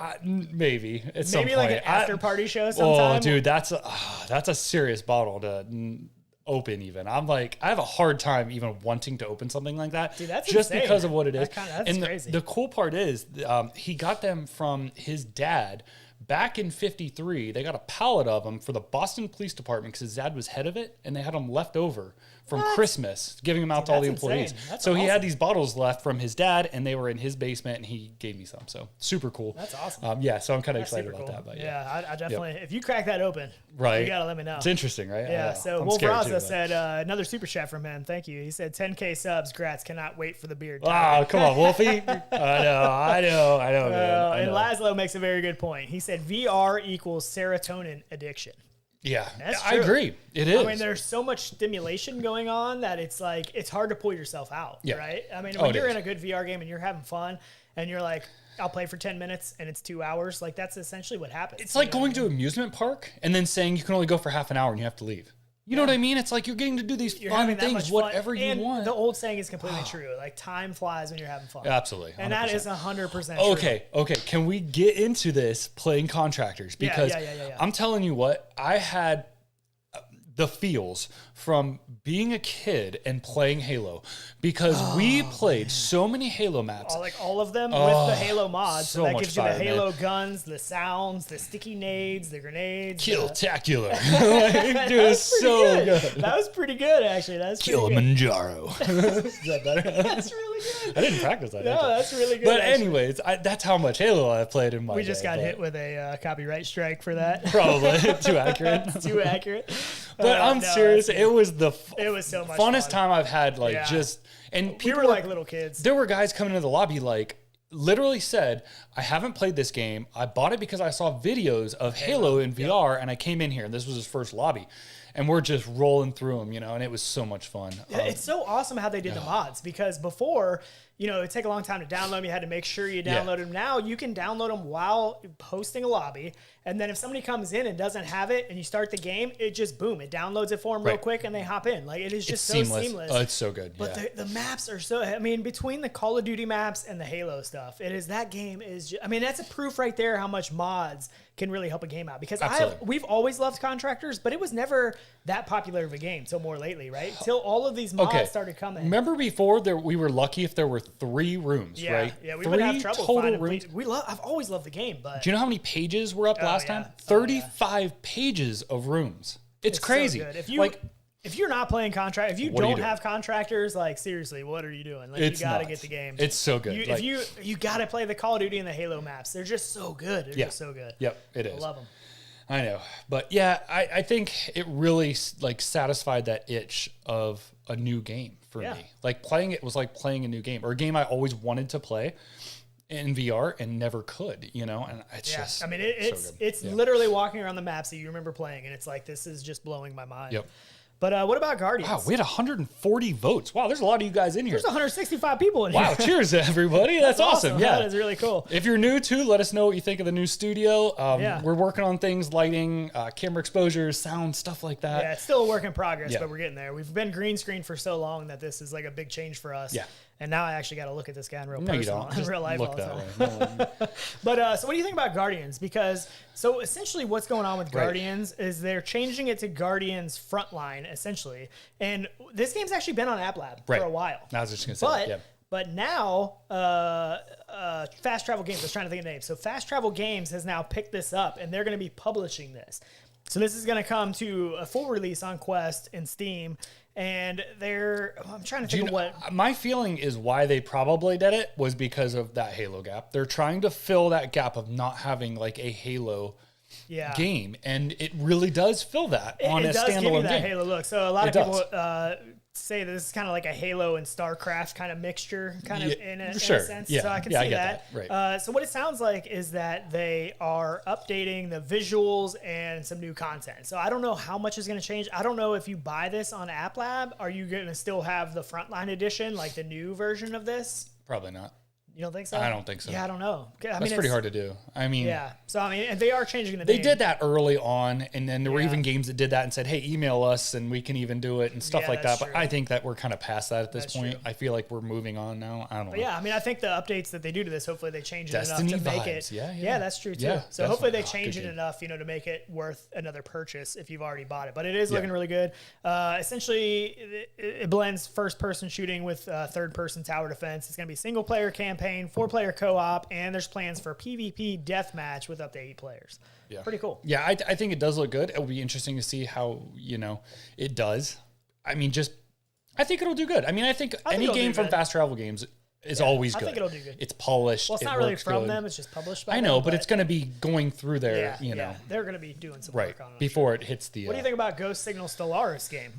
maybe at some point. Maybe like an after party show sometime. Oh dude, that's a serious bottle to open. Even I'm like, I have a hard time even wanting to open something like that. Dude, that's just insane. Because of what it is. That's crazy. The cool part is he got them from his dad. Back in 53, they got a pallet of them for the Boston Police Department because his dad was head of it, and they had them left over from Christmas, giving them out to all the employees. So he had these bottles left from his dad, and they were in his basement, and he gave me some. So super cool. That's awesome. So I'm kind of excited about that. But I definitely, if you crack that open, you got to let me know. It's interesting, right? Yeah. So Wolf Raza said, another super chat from him. Thank you. He said, 10K subs, grats, cannot wait for the beard. Oh, come on, Wolfie. I know. Man. And Laszlo makes a very good point. He said, VR equals serotonin addiction. Yeah, I agree. It is. I mean, there's so much stimulation going on that it's like, it's hard to pull yourself out, right? I mean, when you're in a good VR game and you're having fun and you're like, I'll play for 10 minutes and it's 2 hours, like that's essentially what happens. It's like going to an amusement park and then saying you can only go for half an hour and you have to leave. You know what I mean? It's like you're getting to do these fun things, whatever you want. The old saying is completely true. Like, time flies when you're having fun. Absolutely. 100%. And that is 100% true. Okay. Can we get into this playing Contractors? Because I'm telling you what, I had the feels from being a kid and playing Halo, because we played so many Halo maps. Like all of them with the Halo mods. So that gives you the Halo guns, the sounds, the sticky nades, the grenades. Kill-tacular. Dude, it's so good. That was pretty good, actually. That's Kilimanjaro. Is that better? That's really good. I didn't practice that. No, that's really good. But anyways, that's how much Halo I've played in my day. We just got hit with a copyright strike for that. Probably. Too accurate. Too accurate. But I'm serious. It was it was so much funnest fun. time I've had. Like and we people were like little kids. There were guys coming into the lobby like literally said, I haven't played this game. I bought it because I saw videos of Halo in VR and I came in here and this was his first lobby. And we're just rolling through them, and it was so much fun. It's so awesome how they did the mods, because before, it'd take a long time to download them. You had to make sure you downloaded them. Now you can download them while hosting a lobby. And then if somebody comes in and doesn't have it and you start the game, it just, boom, it downloads it for them real quick and they hop in. Like, it is just so seamless. Oh, it's so good. But the maps are so, between the Call of Duty maps and the Halo stuff, that game is just, that's a proof right there how much mods can really help a game out, because we've always loved Contractors, but it was never that popular of a game till more lately, right? Till all of these mods started coming. Remember before we were lucky if there were 3 rooms, right? Yeah, we would have trouble finding rooms. I've always loved the game, but do you know how many pages were up last time? 35 pages of rooms. It's crazy. So good. If you're not playing Contractors, if you don't have Contractors, like, seriously, what are you doing? Like, you got to get the game. It's so good. You got to play the Call of Duty and the Halo maps. They're just so good. They're just so good. Yep, it is. I love them. I know. But yeah, I think it really satisfied that itch of a new game for me. Like, playing it was like playing a new game, or a game I always wanted to play in VR and never could, and it's just it's literally walking around the maps that you remember playing, and it's like, this is just blowing my mind. Yep. But what about Guardians? Wow, we had 140 votes. Wow, there's a lot of you guys in here. There's 165 people in here. Wow, cheers, everybody. That's awesome. Yeah, that is really cool. If you're new, too, let us know what you think of the new studio. We're working on things, lighting, camera exposures, sound, stuff like that. Yeah, it's still a work in progress, but we're getting there. We've been green screen for so long that this is like a big change for us. Yeah. And now I actually got to look at this guy in real real life look all the that time. way. But so what do you think about Guardians? Because so essentially what's going on with Guardians is they're changing it to Guardians Frontline, essentially. And this game's actually been on App Lab for a while. I was just going to say that, But now, Fast Travel Games, I was trying to think of the name. So Fast Travel Games has now picked this up, and they're going to be publishing this. So this is going to come to a full release on Quest and Steam. And I'm trying to think of what. My feeling is why they probably did it was because of that Halo gap. They're trying to fill that gap of not having like a Halo game. And it really does fill that on a standalone game. It does give you that Halo look. So a lot of people say that this is kind of like a Halo and StarCraft kind of mixture, in a sense. Yeah. So I can see that. Right. So what it sounds like is that they are updating the visuals and some new content. So I don't know how much is going to change. I don't know if you buy this on App Lab, are you going to still have the Frontline edition, like the new version of this? Probably not. You don't think so? I don't think so. Yeah, I don't know. That's pretty hard to do. So and they are changing the name. They did that early on, and then there were even games that did that and said, "Hey, email us, and we can even do it," and stuff like that. But I think that we're kind of past that at this point. I feel like we're moving on now. I don't know. Yeah, I think the updates that they do to this, hopefully they change it enough to make it. Yeah, that's true too. Yeah, so hopefully they change it enough, to make it worth another purchase if you've already bought it. But it is looking really good. Essentially, it blends first-person shooting with third-person tower defense. It's going to be single-player campaign, 4-player co-op, and there's plans for PvP deathmatch with up to 8 players. Yeah. Pretty cool. Yeah, I think it does look good. It will be interesting to see how, it does. I think it'll do good. I think any game from Fast Travel Games is always good. I think it'll do good. It's polished. Well, it's not really from them. It's just published by them. I know, but it's going to be going through there, Yeah, they're going to be doing some work on it. Before it hits the... What do you think about Ghost Signal Stellaris game?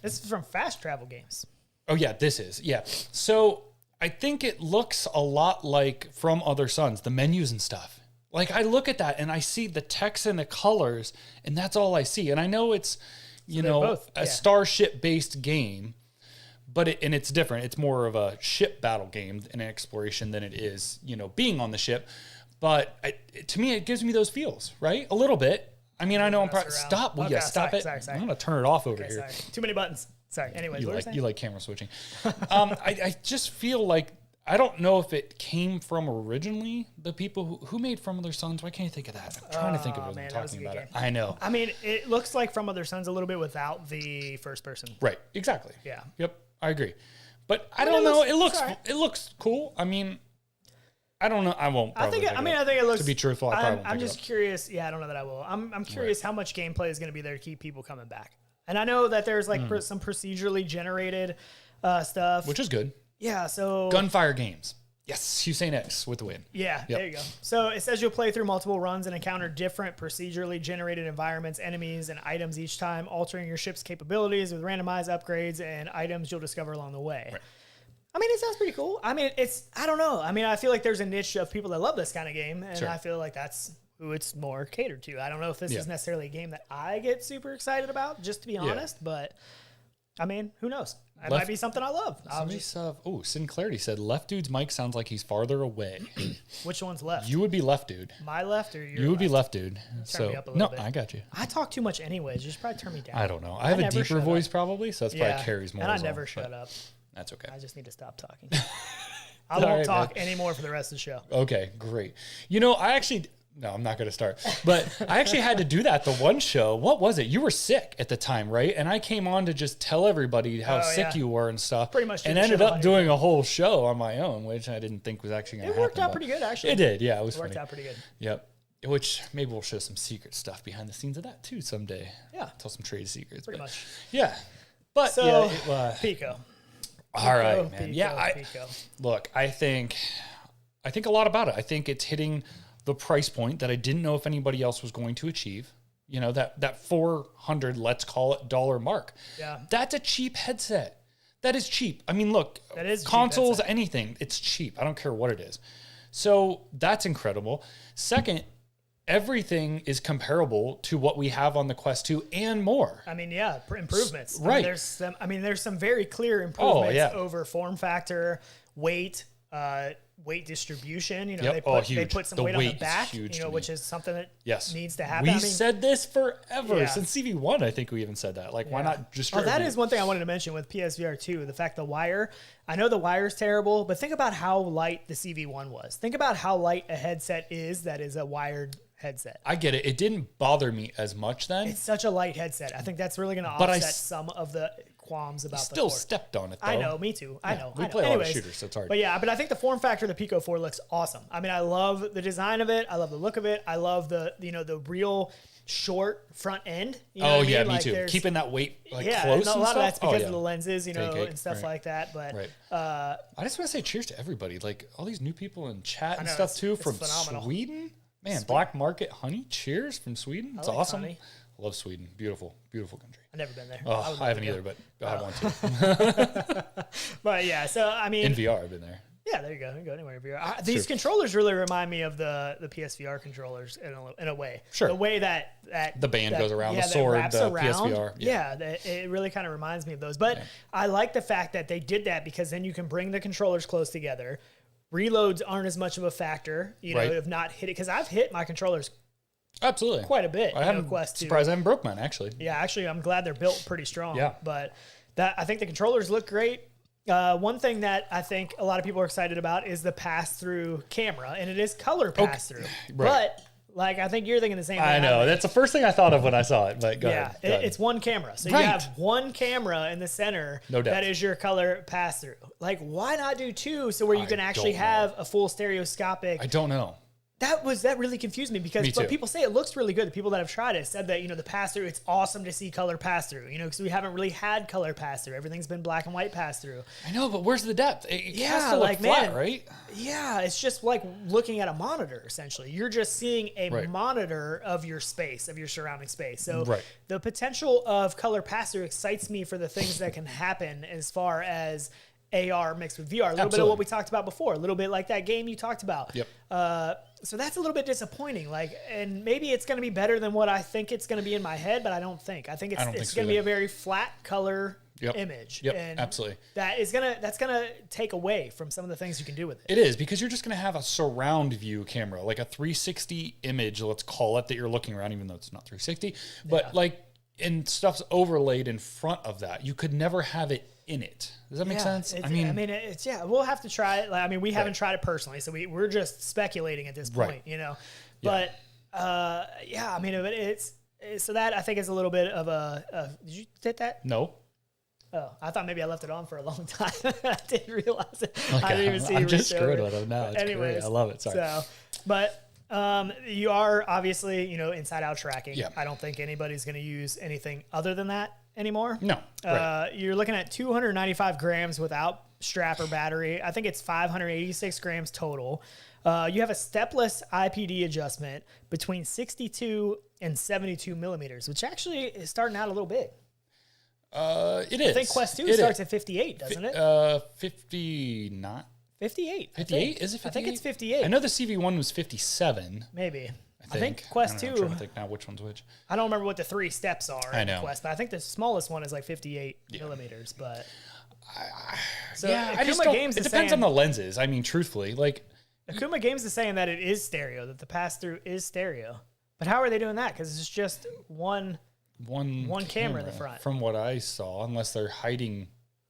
This is from Fast Travel Games. Oh, yeah, this is. Yeah. So... I think it looks a lot like From Other Suns, the menus and stuff. Like, I look at that and I see the text and the colors, and that's all I see. And I know it's, a starship-based game, but it's different. It's more of a ship battle game and exploration than it is, being on the ship. But to me, it gives me those feels, right? A little bit. I know I'm probably... Stop. Will you stop it? Sorry. I'm going to turn it off over here. Sorry. Too many buttons. Sorry. Anyways, you like camera switching. I just feel like I don't know if it came from originally the people who made From Other Suns. Why can't you think of that? I'm trying to think of it. I'm talking about it. I know. It looks like From Other Suns a little bit without the first person. Right. Exactly. Yeah. Yep. I agree. But I don't know. It looks cool. I don't know. I won't. I think it looks. To be truthful, I'm just curious. Yeah, I don't know that I will. I'm curious how much gameplay is going to be there to keep people coming back. And I know that there's some procedurally generated stuff, which is good. Yeah. So Gunfire Games. Yes, Hussein X with the win. Yeah, there you go. So it says you'll play through multiple runs and encounter different procedurally generated environments, enemies, and items each time, altering your ship's capabilities with randomized upgrades and items you'll discover along the way. Right. I mean, it sounds pretty cool. I mean, I don't know. I mean, I feel like there's a niche of people that love this kind of game, and I feel like that's who it's more catered to. I don't know if this is necessarily a game that I get super excited about, just to be honest, but I mean, who knows? It might be something I love. Sinclarity said, left dude's mic sounds like he's farther away. Which one's left? You would be left dude. My left or your You would be left dude. Turn me up a little bit. I got you. I talk too much anyways. You should probably turn me down. I don't know. I have a deeper voice probably, so that's probably carries more. And I never shut up. That's okay. I just need to stop talking. I won't talk anymore for the rest of the show. Okay, great. You know, no, I'm not going to start. But I actually had to do that the one show. What was it? You were sick at the time, right? And I came on to just tell everybody how sick you were and stuff. Pretty much. And ended up doing a whole show on my own, which I didn't think was actually going to happen. It worked out pretty good, actually. It did, yeah. It worked out pretty good. Yep. Which maybe we'll show some secret stuff behind the scenes of that too someday. Yeah. Tell some trade secrets. Pretty much. Yeah. But so, Pico. All right, man. Pico. Look, I think a lot about it. I think it's hitting the price point that I didn't know if anybody else was going to achieve. You know, that 400, let's call it, dollar mark. Yeah. That's a cheap headset. That is cheap. I mean, look, that is consoles, anything, it's cheap. I don't care what it is. So that's incredible. Second, everything is comparable to what we have on the Quest 2 and more. I mean, yeah, improvements. Right. There's some very clear improvements over form factor, weight distribution. You know, they put some weight on the back, which is something that needs to happen. We said this forever since CV1. I think we even said that. Like, why not just? Oh, that is one thing I wanted to mention with PSVR 2. The fact the wire. I know the wire's terrible, but think about how light the CV1 was. Think about how light a headset is that is a wired headset. I get it. It didn't bother me as much then. It's such a light headset. I think that's really going to offset some of the qualms about the still stepped on it, though. I know, me too. I know. We play a lot of shooters, so it's hard. But I think the form factor of the Pico 4 looks awesome. I mean, I love the design of it. I love the look of it. I love the real short front end. Me too. Keeping that weight close. And a lot of that's because of the lenses, and stuff like that. But I just want to say cheers to everybody. Like all these new people in chat and stuff too from Sweden. Man, Black Market Honey, cheers from Sweden. It's awesome. Honey. I love Sweden. Beautiful, beautiful country. I've never been there. Oh, I haven't either, but I want to. But yeah, so I mean, in VR, I've been there. Yeah, there you go. You can go anywhere in VR. These controllers really remind me of the PSVR controllers in a way. Sure. The way that the band goes around, the sword, the PSVR. Yeah, it really kind of reminds me of those. But I like the fact that they did that because then you can bring the controllers close together. Reloads aren't as much of a factor, of not hitting, because I've hit my controllers absolutely quite a bit. I'm surprised I haven't broke mine, actually. Yeah, actually, I'm glad they're built pretty strong. Yeah. But I think the controllers look great. One thing that I think a lot of people are excited about is the pass-through camera, and it is color pass-through. Right. But I think you're thinking the same thing. I know. That's the first thing I thought of when I saw it. But go ahead. It's one camera. So you have one camera in the center that is your color pass-through. Like, why not do two so where you can actually have a full stereoscopic? I don't know. That really confused me because but people say it looks really good. The people that have tried it said that, the pass through, it's awesome to see color pass through, because we haven't really had color pass through. Everything's been black and white pass through. I know, but where's the depth? It has to look flat, right? Yeah, it's just like looking at a monitor, essentially. You're just seeing a monitor of your space, of your surrounding space. So the potential of color pass through excites me for the things that can happen as far as AR mixed with VR. A little bit of what we talked about before. A little bit like that game you talked about. Yep. So that's a little bit disappointing. And maybe it's going to be better than what I think it's going to be in my head, but I don't think. I think it's going to be a very flat color image. Yep, and absolutely. That's gonna take away from some of the things you can do with it. It is, because you're just going to have a surround view camera, like a 360 image, let's call it, that you're looking around, even though it's not 360. But and stuff's overlaid in front of that. You could never have it in it. Does that make sense? We'll have to try it. We haven't tried it personally, so we're just speculating at this point, But it's so that I think is a little bit of a. Did you hit that? No. Oh, I thought maybe I left it on for a long time. I didn't realize it. Okay. I didn't even see. I'm just screwed with it now. It's great. I love it. Sorry. So, but. You are obviously, inside out tracking. Yeah. I don't think anybody's going to use anything other than that anymore. No. You're looking at 295 grams without strap or battery. I think it's 586 grams total. You have a stepless IPD adjustment between 62 and 72 millimeters, which actually is starting out a little big. It is. I think Quest 2 starts at 58, doesn't it? 59. 58. 58? Is it 58? I think it's 58. I know the CV1 was 57. Maybe. I think Quest 2. I'm trying to think now which one's which. I don't remember what the 3 steps are in Quest, but I think the smallest one is like 58 millimeters. But so I just don't. Games it depends on the lenses. I mean, truthfully, like Akuma Games is saying that it is stereo, that the pass-through is stereo. But how are they doing that? Because it's just one camera in the front. From what I saw, unless they're hiding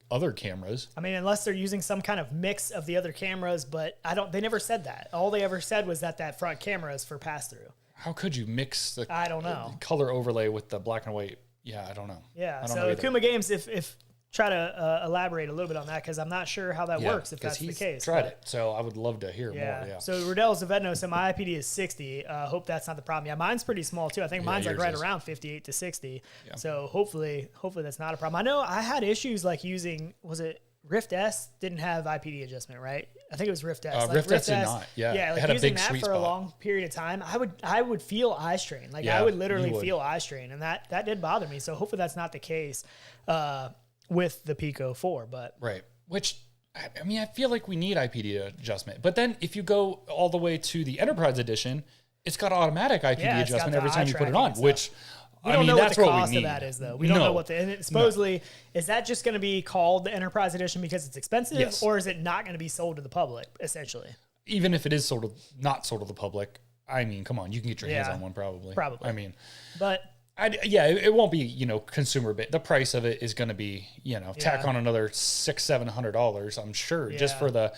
other cameras. I mean, unless they're using some kind of mix of the other cameras, but they never said that. All they ever said was that front camera is for pass-through. How could you mix the I don't know. Color overlay with the black and white? Yeah, I don't know. Yeah, so Akuma Games, if try to elaborate a little bit on that, because I'm not sure how that works if that's the case. Tried it, so I would love to hear more. Yeah. So Riddell Zavedno said my IPD is 60. Hope that's not the problem. Yeah, mine's pretty small too. I think mine's like right around 58 to 60. Yeah. So hopefully that's not a problem. I know I had issues like using, was it Rift S didn't have IPD adjustment, right? I think it was Rift S. Rift S did not. Yeah, like it had using a big that sweet for spot. a long period of time, I would feel eye strain. Like I would literally feel eye strain, and that did bother me. So hopefully that's not the case with the Pico 4. But right, which I mean, I feel like we need IPD adjustment. But then if you go all the way to the Enterprise Edition, it's got automatic IPD adjustment every time you put it on, which. We don't know what the cost of that is, though. We don't know what and supposedly, is that just going to be called the Enterprise Edition because it's expensive, or is it not going to be sold to the public, essentially? Even if it is not sold to the public, I mean, come on, you can get your hands on one probably. Probably. I mean, but it won't be, consumer bit. The price of it is going to be, tack on another $600-700, I'm sure, just for the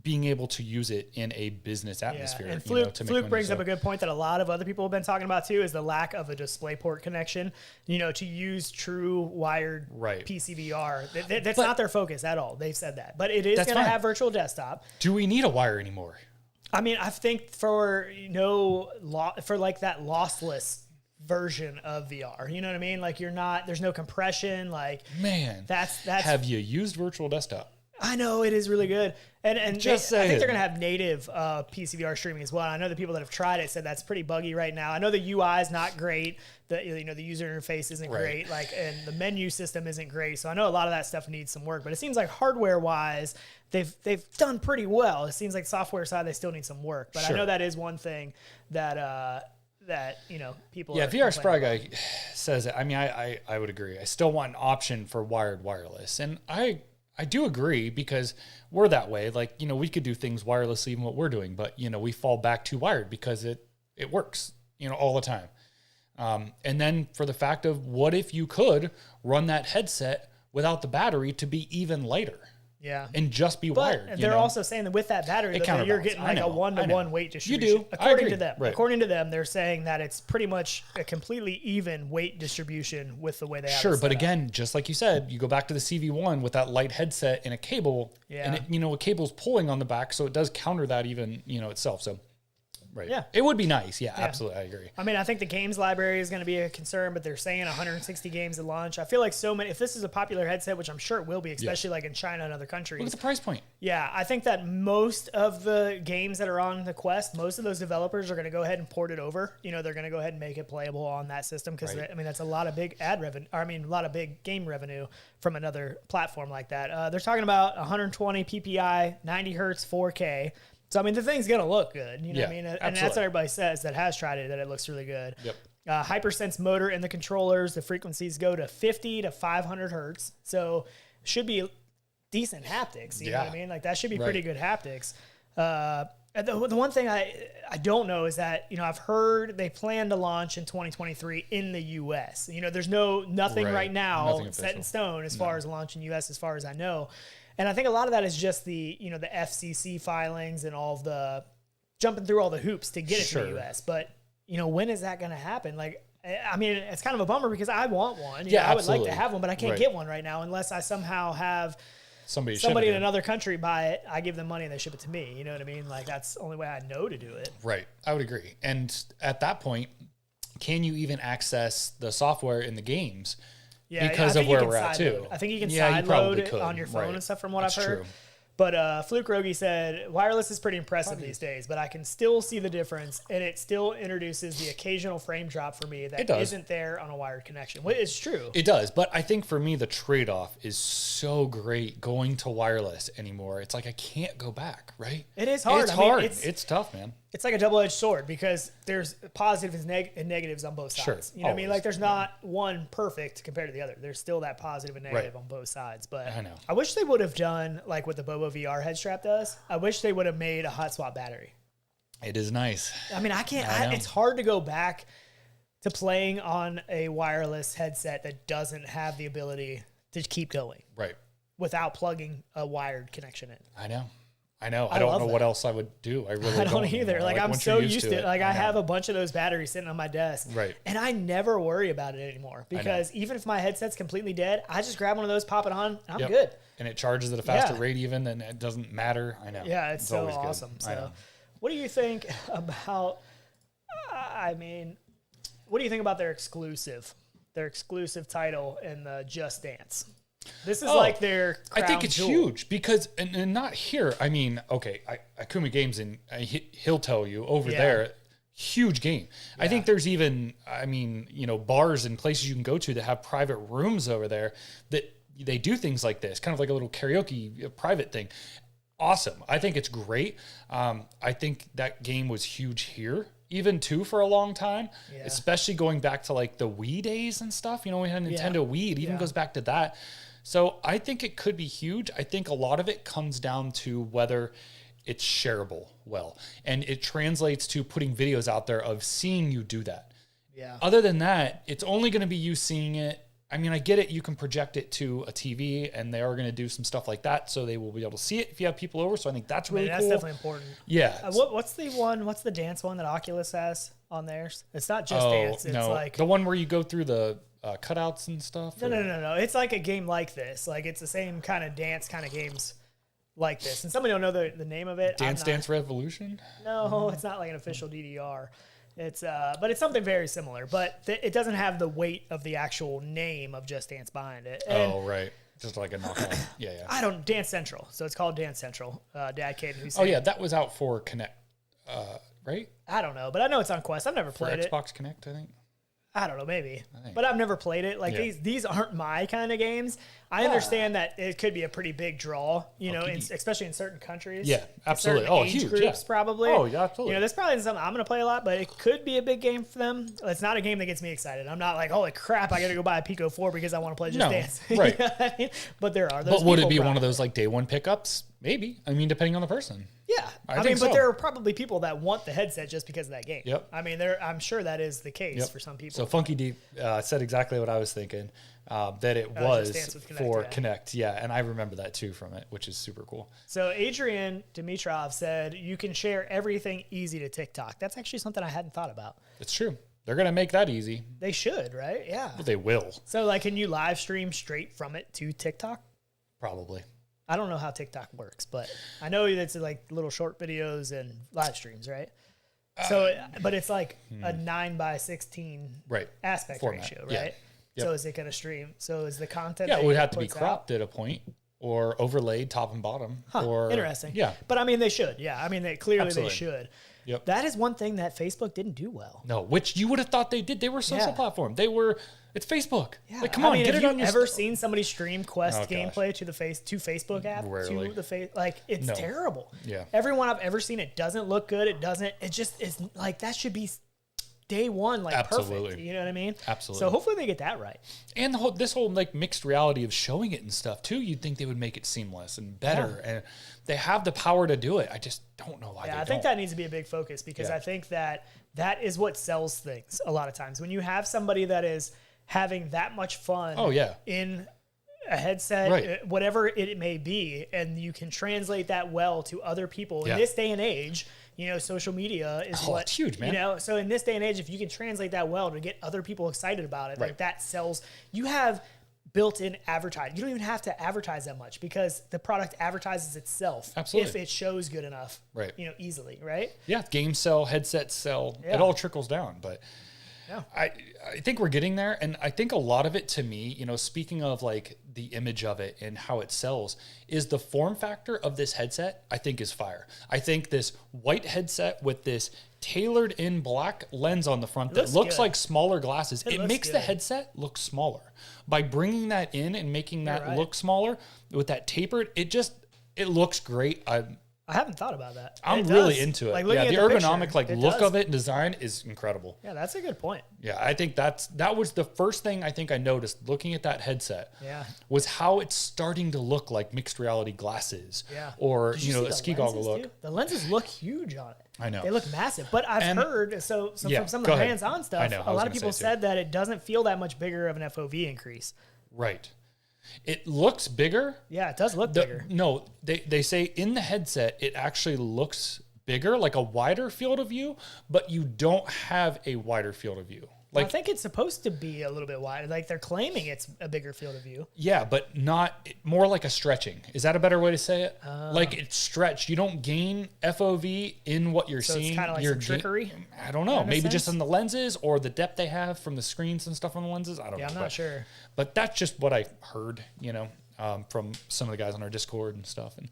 being able to use it in a business atmosphere. And Fluke brings up a good point that a lot of other people have been talking about too, is the lack of a DisplayPort connection, to use true wired PCVR. That's not their focus at all. They've said that, but it is going to have virtual desktop. Do we need a wire anymore? I mean, I think for like that lossless version of VR, you know what I mean? Like there's no compression. Like, man, that's. Have you used virtual desktop? I know it is really good, and I think they're gonna have native PCVR streaming as well. And I know the people that have tried it said that's pretty buggy right now. I know the UI is not great. The user interface isn't great. And the menu system isn't great. So I know a lot of that stuff needs some work. But it seems like hardware wise, they've done pretty well. It seems like software side they still need some work. But I know that is one thing that people. Yeah, VR Spry Guy says it. I mean, I would agree. I still want an option for wired wireless, and I do agree, because we're that way. Like, we could do things wirelessly even what we're doing, but, we fall back to wired because it works, all the time. And then for the fact of what if you could run that headset without the battery to be even lighter? Yeah. And just be wired. They're also saying that with that battery, that you're getting like a 1-to-1 weight distribution. You do. According to them. Right. According to them, they're saying that it's pretty much a completely even weight distribution with the way they have it. Sure, but again, just like you said, you go back to the CV1 with that light headset and a cable, and a cable's pulling on the back, so it does counter that even, itself. So Right. Yeah. It would be nice. Yeah, absolutely. I agree. I mean, I think the games library is going to be a concern, but they're saying 160 games at launch. I feel like so many, if this is a popular headset, which I'm sure it will be, especially like in China and other countries. Look at the price point. Yeah. I think that most of the games that are on the Quest, most of those developers are going to go ahead and port it over. You know, they're going to go ahead and make it playable on that system because, I mean, that's a lot of big ad revenue. I mean, a lot of big game revenue from another platform like that. They're talking about 120 PPI, 90 hertz, 4K. So, I mean, the thing's going to look good. You know what I mean? And that's what everybody says that has tried it, that it looks really good. Yep. Hypersense motor in the controllers. The frequencies go to 50 to 500 hertz. So, should be decent haptics. You know what I mean? Like, that should be pretty good haptics. And the one thing I don't know is that, you know, I've heard they plan to launch in 2023 in the U.S. You know, there's nothing right now set in stone as far as launch in U.S. as far as I know. And I think a lot of that is just the, you know, the FCC filings and all of the jumping through all the hoops to get it to the U.S. But, you know, when is that going to happen? Like, I mean, it's kind of a bummer because I want one. You know, I would like to have one, but I can't get one right now unless I somehow have somebody in another country buy it. I give them money and they ship it to me. You know what I mean? Like, that's the only way I know to do it. Right. I would agree. And at that point, can you even access the software in the games because of where we're at too. I think you can side load it on your phone and stuff from what I've heard. True. But Fluke Rogi said, wireless is pretty impressive these days, but I can still see the difference, and it still introduces the occasional frame drop for me that isn't there on a wired connection. Well, it's true. It does, but I think for me, the trade-off is so great going to wireless anymore. It's like I can't go back, right? It is hard. It's hard. It's tough, man. It's like a double-edged sword because there's positives and negatives on both sides. Sure, you know what I mean? Like there's not one perfect compared to the other. There's still that positive and negative on both sides. But I know. I wish they would have done like what the Bobo VR head strap does. I wish they would have made a hot swap battery. It is nice. I mean, it's hard to go back to playing on a wireless headset that doesn't have the ability to keep going. Right. Without plugging a wired connection in. I know. I don't know what else I would do. I don't either. Like I'm so used to it. Like I have a bunch of those batteries sitting on my desk. Right. And I never worry about it anymore because even if my headset's completely dead, I just grab one of those, pop it on, and I'm good. And it charges at a faster rate even, and it doesn't matter. I know. Yeah, it's so awesome. So what do you think about, what do you think about their exclusive title in the Just Dance? This is like their crown I think it's jewel. huge because, and not here. I mean, okay, Akumi Games, and he'll tell you over there, huge game. Yeah. I think there's even, bars and places you can go to that have private rooms over there that they do things like this, kind of like a little karaoke private thing. Awesome. I think it's great. I think that game was huge here. Even too for a long time, especially going back to like the Wii days and stuff. You know, we had Nintendo Wii. It even goes back to that. So I think it could be huge. I think a lot of it comes down to whether it's shareable well. And it translates to putting videos out there of seeing you do that. Yeah. Other than that, it's only going to be you seeing it. I mean, I get it. You can project it to a TV, and they are going to do some stuff like that, so they will be able to see it if you have people over. So I think that's really cool. That's definitely important. Yeah. What's the dance one that Oculus has on theirs? It's not Just Dance. It's like the one where you go through the cutouts and stuff. No. It's like a game like this. Like it's the same kind of dance kind of games like this. And somebody don't know the name of it. Dance Revolution? No, it's not like an official DDR. It's but it's something very similar, but it doesn't have the weight of the actual name of Just Dance behind it. And right. Just like a knockoff. Yeah. I don't Dance Central, so it's called Dance Central. Dad Caden, who's that was out for Connect, right? I don't know, but I know it's on Quest. I've never played it. Xbox Connect, I think. I don't know, maybe. But I've never played it. Like these aren't my kind of games. I understand that it could be a pretty big draw, especially in certain countries. Yeah, absolutely. Age groups probably. Oh, yeah, absolutely. This probably isn't something I'm going to play a lot, but it could be a big game for them. It's not a game that gets me excited. I'm not like, holy crap, I got to go buy a Pico 4 because I want to play Just Dance. Right. You know what I mean? But there are those. But would it be one of those like day one pickups? Maybe. I mean, depending on the person. Yeah. I mean, but there are probably people that want the headset just because of that game. Yep. I mean, I'm sure that is the case for some people. So Funky Deep said exactly what I was thinking, that it was for Connect. Yeah, and I remember that too from it, which is super cool. So Adrian Dimitrov said, you can share everything easy to TikTok. That's actually something I hadn't thought about. It's true. They're going to make that easy. They should, right? Yeah. Well, they will. So like, can you live stream straight from it to TikTok? Probably. I don't know how TikTok works, but I know it's like little short videos and live streams, right? So, but it's like a 9:16 aspect ratio, right? Yeah. Yep. So is it going to stream? So is the content? Yeah, it would have to be cropped at a point or overlaid top and bottom. Or interesting. Yeah, but I mean they should. Yeah, I mean they should. Yep. That is one thing that Facebook didn't do well. No, which you would have thought they did. They were a social platform. It's Facebook. Yeah. Like, come on, get it on your. Have you ever seen somebody stream Quest gameplay to the Facebook app? Rarely. To the like it's terrible. Yeah. Everyone I've ever seen, it doesn't look good. It just is like that should be day one, like perfect. You know what I mean? Absolutely. So hopefully they get that right. And this whole like mixed reality of showing it and stuff too, you'd think they would make it seamless and better. And they have the power to do it. I just don't know why they don't. I think that needs to be a big focus because I think that is what sells things a lot of times. When you have somebody that is having that much fun in a headset, whatever it may be, and you can translate that well to other people in this day and age. Social media is it's huge, man. So in this day and age, if you can translate that well to get other people excited about it, like that sells. You have built-in advertising. You don't even have to advertise that much because the product advertises itself. Absolutely. If it shows good enough, easily, right? Yeah, games sell, headsets sell. It all trickles down, but Yeah. I think we're getting there. And I think a lot of it, to me, you know, speaking of like the image of it and how it sells, is the form factor of this headset, I think, is fire. I think this white headset with this tailored in black lens on the front that looks like smaller glasses, it makes the headset look smaller. By bringing that in and making that look smaller with that tapered, it looks great. I haven't thought about that. I'm really into it. Like, yeah, the ergonomic look of it and design is incredible. Yeah, that's a good point. Yeah, I think that was the first thing I think I noticed looking at that headset. Yeah, was how it's starting to look like mixed reality glasses. Yeah, or you know, a ski goggle look. Too? The lenses look huge on it. I know they look massive, but I've heard from some of the hands-on stuff, a lot of people said that it doesn't feel that much bigger of an FOV increase. Right. It looks bigger. Yeah, it does look bigger. No, they say in the headset, it actually looks bigger, like a wider field of view, but you don't have a wider field of view. Like, I think it's supposed to be a little bit wider. Like they're claiming it's a bigger field of view. Yeah, but more like a stretching. Is that a better way to say it? Like it's stretched. You don't gain FOV in what you're seeing. It's kind of like some trickery. I don't know. Maybe just in the lenses or the depth they have from the screens and stuff on the lenses. I don't know. Yeah, I'm not sure. But that's just what I heard, you know, from some of the guys on our Discord and stuff. And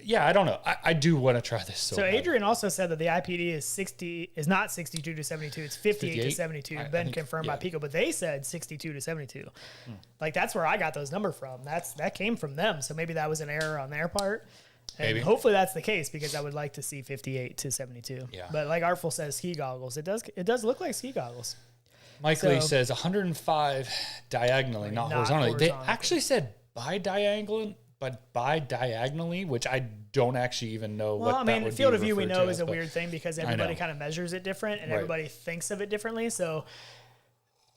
yeah, I don't know. I do want to try this. So Adrian also said that the IPD is not 62 to 72. It's 58 to 72. Been confirmed by Pico, but they said 62 to 72. Like that's where I got those numbers from. That came from them. So maybe that was an error on their part. And maybe. Hopefully that's the case because I would like to see 58 to 72. Yeah. But like Artful says, ski goggles. It does look like ski goggles. Mike Lee says 105 diagonally, not horizontally. They actually said bidiagonally. But diagonally, which I don't actually even know what that would be. Well, I mean, field of view we know is a weird thing because everybody kind of measures it different and everybody thinks of it differently. So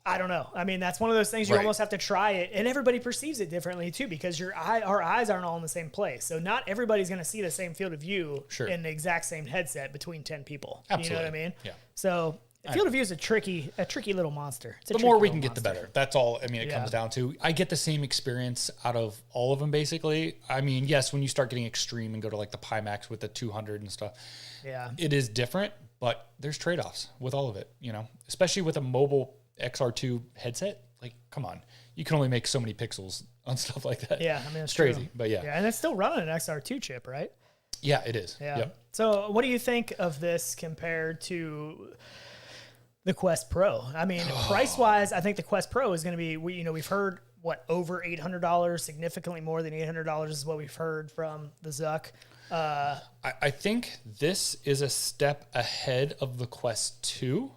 I don't know. I mean, that's one of those things you almost have to try it, and everybody perceives it differently too because our eyes aren't all in the same place. So not everybody's going to see the same field of view in the exact same headset between 10 people. Absolutely. You know what I mean? Yeah. So field of view is a tricky little monster. The more we can get, the better. That's all. I mean, it comes down to. I get the same experience out of all of them, basically. I mean, yes, when you start getting extreme and go to like the Pimax with the 200 and stuff, it is different. But there's trade-offs with all of it. You know, especially with a mobile XR2 headset. Like, come on, you can only make so many pixels on stuff like that. Yeah, I mean, it's crazy. True. But yeah, and it's still running an XR2 chip, right? Yeah, it is. Yeah. Yep. So, what do you think of this compared to the Quest Pro? I mean, price-wise, I think the Quest Pro is going to be, we've heard, over $800, significantly more than $800 is what we've heard from the Zuck. I think this is a step ahead of the Quest 2.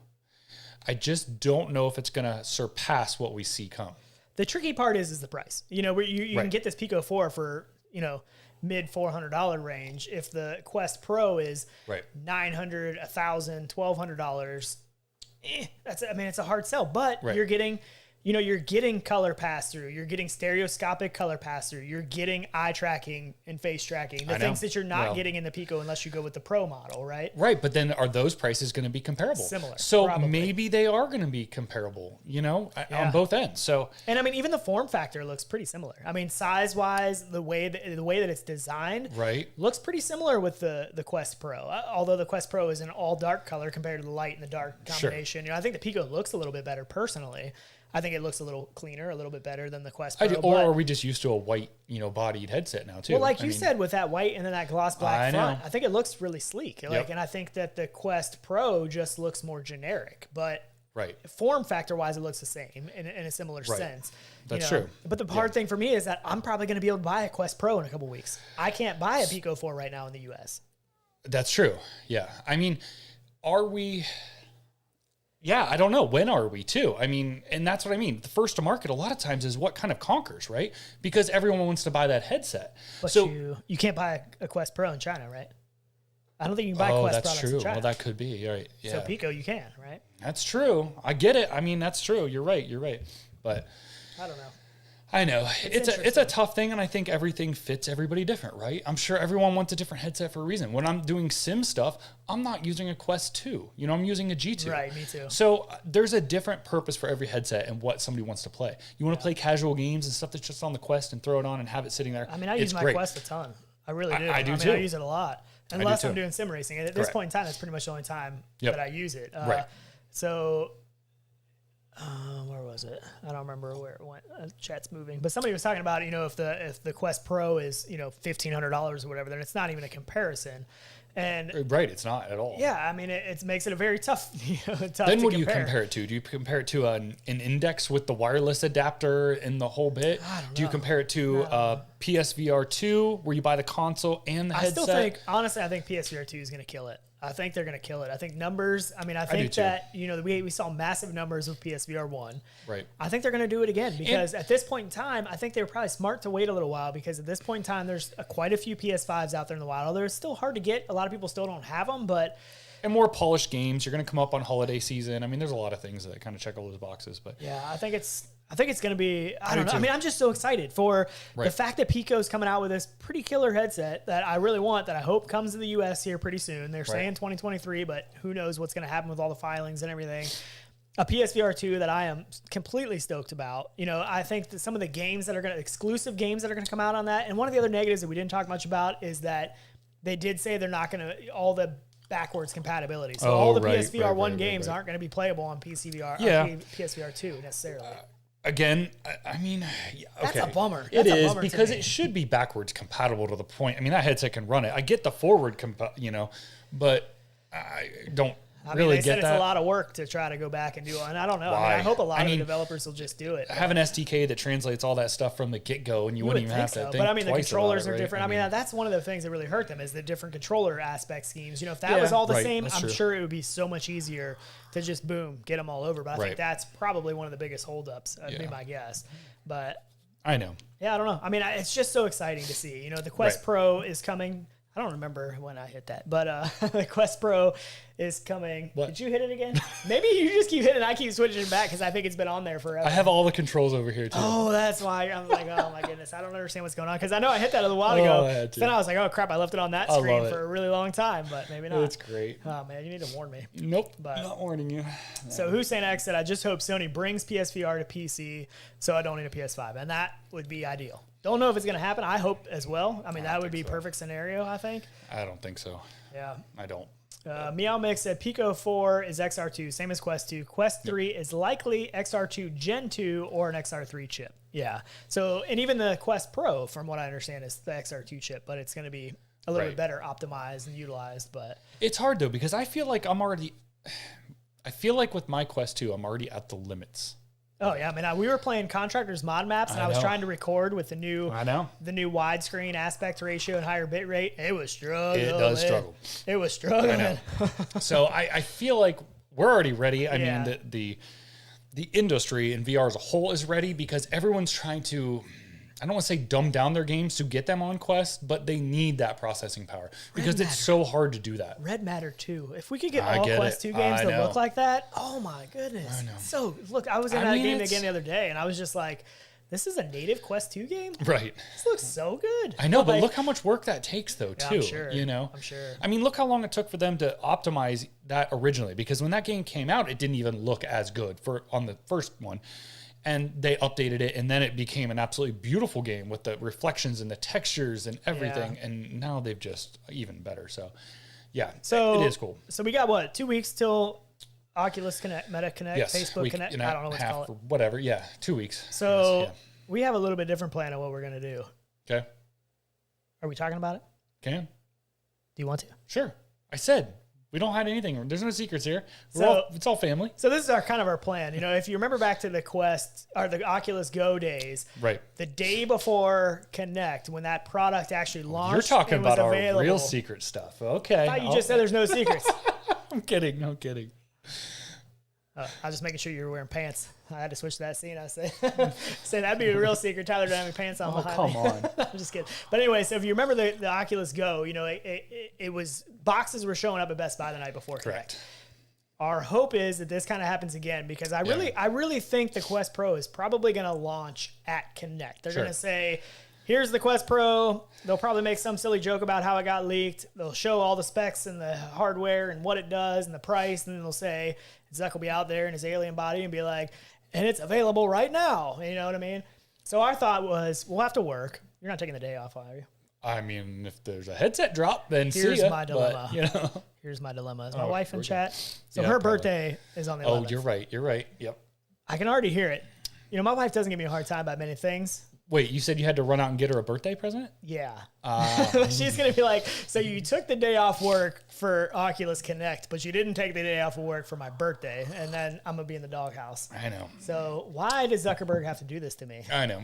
I just don't know if it's going to surpass what we see come. The tricky part is the price. You know, you can get this Pico 4 for, mid $400 range. If the Quest Pro is $900, $1,000, $1,200, it's a hard sell, but you're getting, you're getting color pass through, you're getting stereoscopic color pass through, you're getting eye tracking and face tracking, the things that you're not getting in the Pico unless you go with the Pro model, right? Right, but then are those prices going to be comparable? Similar. So maybe they are going to be comparable, on both ends. So, and I mean, even the form factor looks pretty similar. I mean, size-wise, the way that it's designed, looks pretty similar with the Quest Pro. Although the Quest Pro is an all dark color compared to the light and the dark combination. Sure. I think the Pico looks a little bit better personally. I think it looks a little cleaner, a little bit better than the Quest Pro. Or are we just used to a white, bodied headset now too? Well, like you said, with that white and then that gloss black front, I think it looks really sleek. And I think that the Quest Pro just looks more generic, but form factor wise, it looks the same in a similar sense. That's true. But the hard thing for me is that I'm probably going to be able to buy a Quest Pro in a couple weeks. I can't buy a Pico 4 right now in the US. That's true. Yeah. I mean, are we? Yeah, I don't know. When are we too? I mean, and that's what I mean. The first to market a lot of times is what kind of conquers, right? Because everyone wants to buy that headset. But so you can't buy a Quest Pro in China, right? I don't think you can buy Quest products in China. Well, that could be, right. Yeah. So Pico, you can, right? That's true. I get it. I mean, that's true. You're right. But I don't know. I know. It's a tough thing, and I think everything fits everybody different, right? I'm sure everyone wants a different headset for a reason. When I'm doing sim stuff, I'm not using a Quest 2. I'm using a G2. Right, me too. So there's a different purpose for every headset and what somebody wants to play. You want to play casual games and stuff that's just on the Quest and throw it on and have it sitting there. I mean, I use my Quest a ton. I really do. I do too. I use it a lot. Unless I'm doing sim racing. And at this point in time, that's pretty much the only time that I use it. So Where was it? I don't remember where it went. Chat's moving, but somebody was talking about, if the Quest Pro is, $1,500 or whatever, then it's not even a comparison. And right, it's not at all. Yeah, I mean, it makes it a very tough. Tough then what do you compare it to? Do you compare it to an index with the wireless adapter and the whole bit? I don't know. Do you compare it to PSVR 2, where you buy the console and the headset? I think PSVR 2 is going to kill it. I think they're going to kill it. I think numbers. I mean, I think that we saw massive numbers with PSVR 1. Right. I think they're going to do it again because at this point in time, I think they were probably smart to wait a little while because at this point in time, there's quite a few PS5s out there in the wild. They're still hard to get. A lot of people still don't have them, but. And more polished games. You're going to come up on holiday season. I mean, there's a lot of things that kind of check all those boxes. But yeah, I think it's going to be, I don't know. I mean, I'm just so excited for the fact that Pico's coming out with this pretty killer headset that I really want, that I hope comes to the U.S. here pretty soon. They're saying 2023, but who knows what's going to happen with all the filings and everything. A PSVR 2 that I am completely stoked about. I think that some of the games that are exclusive games that are going to come out on that. And one of the other negatives that we didn't talk much about is that they did say they're not going to, all the backwards compatibility. So all the PSVR 1 games aren't going to be playable on PSVR 2 necessarily. Again, I mean, that's a bummer. It is because it should be backwards compatible to the point. I mean, that headset can run it. I get the forward, but I don't really they get said that. It's a lot of work to try to go back and do it. And I don't know. I mean, I hope a lot of the developers will just do it. Have an SDK that translates all that stuff from the get-go, and you wouldn't even have to think. But I mean, the controllers are different. I mean, that's one of the things that really hurt them is the different controller aspect schemes. If that was all the same, I'm sure it would be so much easier to just get them all over. But I think that's probably one of the biggest holdups. That'd be my guess. But I know. Yeah, I don't know. I mean, it's just so exciting to see. The Quest Pro is coming. I don't remember when I hit that, but the Quest Pro is coming. What? Did you hit it again? Maybe you just keep hitting it. I keep switching it back because I think it's been on there forever. I have all the controls over here, too. Oh, that's why. I'm like, oh, my goodness. I don't understand what's going on because I know I hit that a little while ago. Then I was like, oh, crap. I left it on that screen for a really long time, but maybe not. It's great. Oh, man. You need to warn me. Nope. Not warning you. So Hussein X said, I just hope Sony brings PSVR to PC so I don't need a PS5. And that would be ideal. Don't know if it's going to happen. I hope as well. I mean, that would be perfect scenario, I think. I don't think so. Yeah. I don't. Meow Mix said Pico 4 is XR2, same as Quest 2. Quest 3 is likely XR2 Gen 2 or an XR3 chip. Yeah. So, and even the Quest Pro, from what I understand, is the XR2 chip, but it's going to be a little bit better optimized and utilized. But it's hard, though, because I feel like with my Quest 2, I'm already at the limits. Oh yeah, I mean, we were playing Contractors mod maps, and I was trying to record with the new widescreen aspect ratio and higher bit rate. It was struggling. It does struggle. It was struggling. I know. So I feel like we're already ready. I mean, the industry and VR as a whole is ready because everyone's trying to. I don't want to say dumb down their games to get them on Quest, but they need that processing power because it's so hard to do that. Red Matter 2. If we could get all Quest 2 games to look like that, oh my goodness. I know. So, look, I was in that game again the other day, and I was just like, this is a native Quest 2 game? Right. This looks so good. I know, but look how much work that takes, though, too. I'm sure. I'm sure. I mean, look how long it took for them to optimize that originally, because when that game came out, it didn't even look as good on the first one. And they updated it, and then it became an absolutely beautiful game with the reflections and the textures and everything. Yeah. And now they've just even better. So, yeah, it is cool. So we got, 2 weeks till Oculus Connect, Meta Connect, Facebook Connect? I don't know what to call it. Whatever, yeah, 2 weeks. So we have a little bit different plan of what we're going to do. Okay. Are we talking about it? Can. Do you want to? Sure. I said. We don't hide anything. There's no secrets here. It's all family. So this is our plan. If you remember back to the Quest or the Oculus Go days, right? The day before Connect, when that product actually launched, you're talking about our real secret stuff. Okay. I thought you just said there's no secrets. I'm kidding. No kidding. I was just making sure you were wearing pants. I had to switch to that scene. I say that'd be a real secret. Tyler didn't have any pants on behind me. Come on. I'm just kidding. But anyway, so if you remember the Oculus Go, it was boxes were showing up at Best Buy the night before. Correct. Our hope is that this kind of happens again because I really think the Quest Pro is probably going to launch at Connect. They're going to say, here's the Quest Pro. They'll probably make some silly joke about how it got leaked. They'll show all the specs and the hardware and what it does and the price. And then they'll say, Zuck will be out there in his alien body and be like, and it's available right now. You know what I mean? So our thought was, we'll have to work. You're not taking the day off, are you? I mean, if there's a headset drop, then here's my dilemma. But, here's my dilemma. Is my wife in chat? So her birthday is on the 11th. Oh, you're right. Yep. I can already hear it. You know, my wife doesn't give me a hard time about many things. Wait, you said you had to run out and get her a birthday present? Yeah. She's going to be like, so you took the day off work for Oculus Connect, but you didn't take the day off of work for my birthday, and then I'm going to be in the doghouse. I know. So why does Zuckerberg have to do this to me? I know.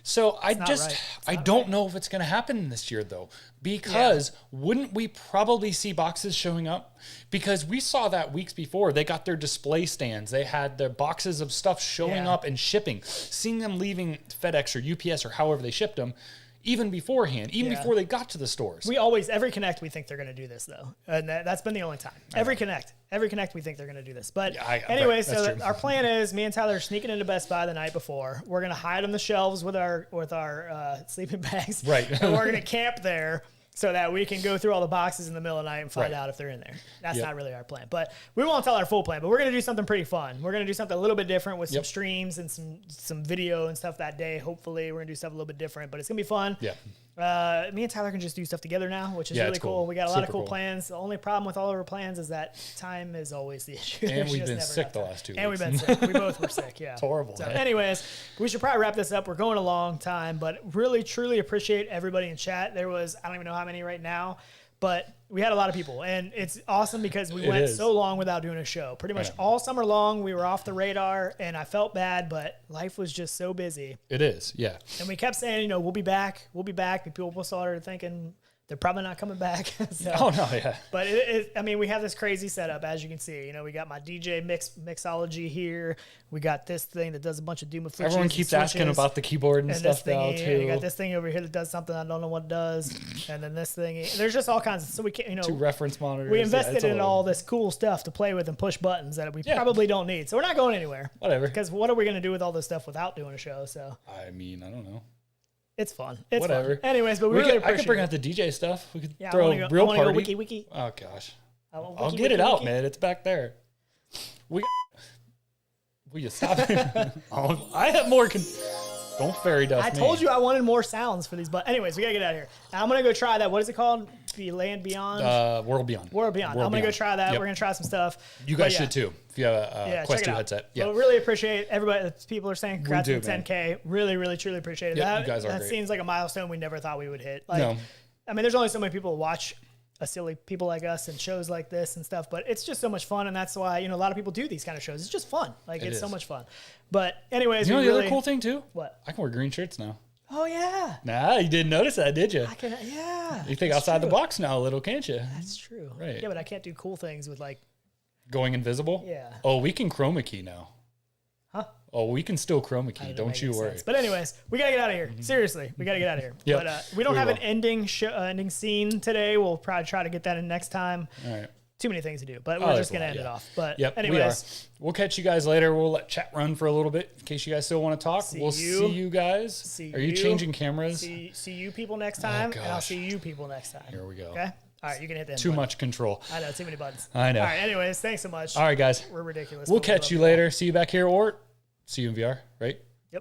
So I don't know if it's going to happen this year, though, because wouldn't we probably see boxes showing up? Because we saw that weeks before. They got their display stands. They had their boxes of stuff showing up and shipping. Seeing them leaving FedEx or UPS or however they shipped them, even beforehand, before they got to the stores. Every Connect, we think they're going to do this, though. And that's been the only time. Every Connect, we think they're going to do this. But anyway, so our plan is me and Tyler are sneaking into Best Buy the night before. We're going to hide on the shelves with our sleeping bags. Right. And we're going to camp there so that we can go through all the boxes in the middle of the night and find out if they're in there. That's not really our plan. But we won't tell our full plan. But we're going to do something pretty fun. We're going to do something a little bit different with some streams and some video and stuff that day. Hopefully, we're going to do something a little bit different. But it's going to be fun. Yeah. Me and Tyler can just do stuff together now, which is really cool. We got a lot of cool plans. The only problem with all of our plans is that time is always the issue. And we've been sick the last 2 weeks. And we've been sick. We both were sick, yeah. It's horrible. So anyways, we should probably wrap this up. We're going a long time, but really, truly appreciate everybody in chat. There was, I don't even know how many right now, but we had a lot of people, and it's awesome because we went so long without doing a show. Pretty much all summer long, we were off the radar, and I felt bad, but life was just so busy. It is, yeah. And we kept saying, we'll be back. We'll be back. And people started thinking they're probably not coming back. But we have this crazy setup, as you can see. We got my DJ mixology here. We got this thing that does a bunch of Doom afflictions. Everyone keeps asking about the keyboard and stuff now too. You got this thing over here that does something I don't know what it does, and then this thing. There's just all kinds of. So we can't, 2 reference monitors. We invested in all this cool stuff to play with and push buttons that we probably don't need. So we're not going anywhere. Whatever. Because what are we going to do with all this stuff without doing a show? So I don't know. It's fun. It's fun. Anyways, but I could bring out the DJ stuff. We could throw a real party. Wiki. Oh gosh, I'll get it out, man. It's back there. Will you stop it? I have more. Don't fairy dust. I told you I wanted more sounds for these, but anyways, we gotta get out of here. Now, I'm gonna go try that. What is it called? Land Beyond. World Beyond. I'm gonna go try that. We're gonna try some stuff. You guys should too. If you have a Quest 2 headset. Yeah. Well, really appreciate everybody. People are saying congrats on 10K. Really, really, truly appreciate it. You guys are that great. seems like a milestone we never thought we would hit. No. There's only so many people who watch silly people like us and shows like this and stuff, but it's just so much fun, and that's why a lot of people do these kind of shows. It's just fun. It's so much fun. But anyways, the other cool thing too? What? I can wear green shirts now. Oh yeah. Nah, you didn't notice that, did you? You think outside the box now a little, can't you? That's true. Right. Yeah, but I can't do cool things with going invisible. Yeah. Oh, we can chroma key now. Huh? Oh, we can still chroma key. Don't you worry. But anyways, we gotta get out of here. Seriously, we gotta get out of here. Yep. But we don't have an ending scene today. We'll probably try to get that in next time. All right. Too many things to do, but we're just gonna end it off. But anyways, we'll catch you guys later. We'll let chat run for a little bit in case you guys still want to talk. We'll see you guys. Are you changing cameras? See you people next time, and I'll see you people next time. Here we go. Okay. All right, you can hit the end Too button. much control. I know, too many buttons. I know. All right, anyways, thanks so much. All right, guys. We're ridiculous. We'll catch you later. See you back here, or see you in VR, right?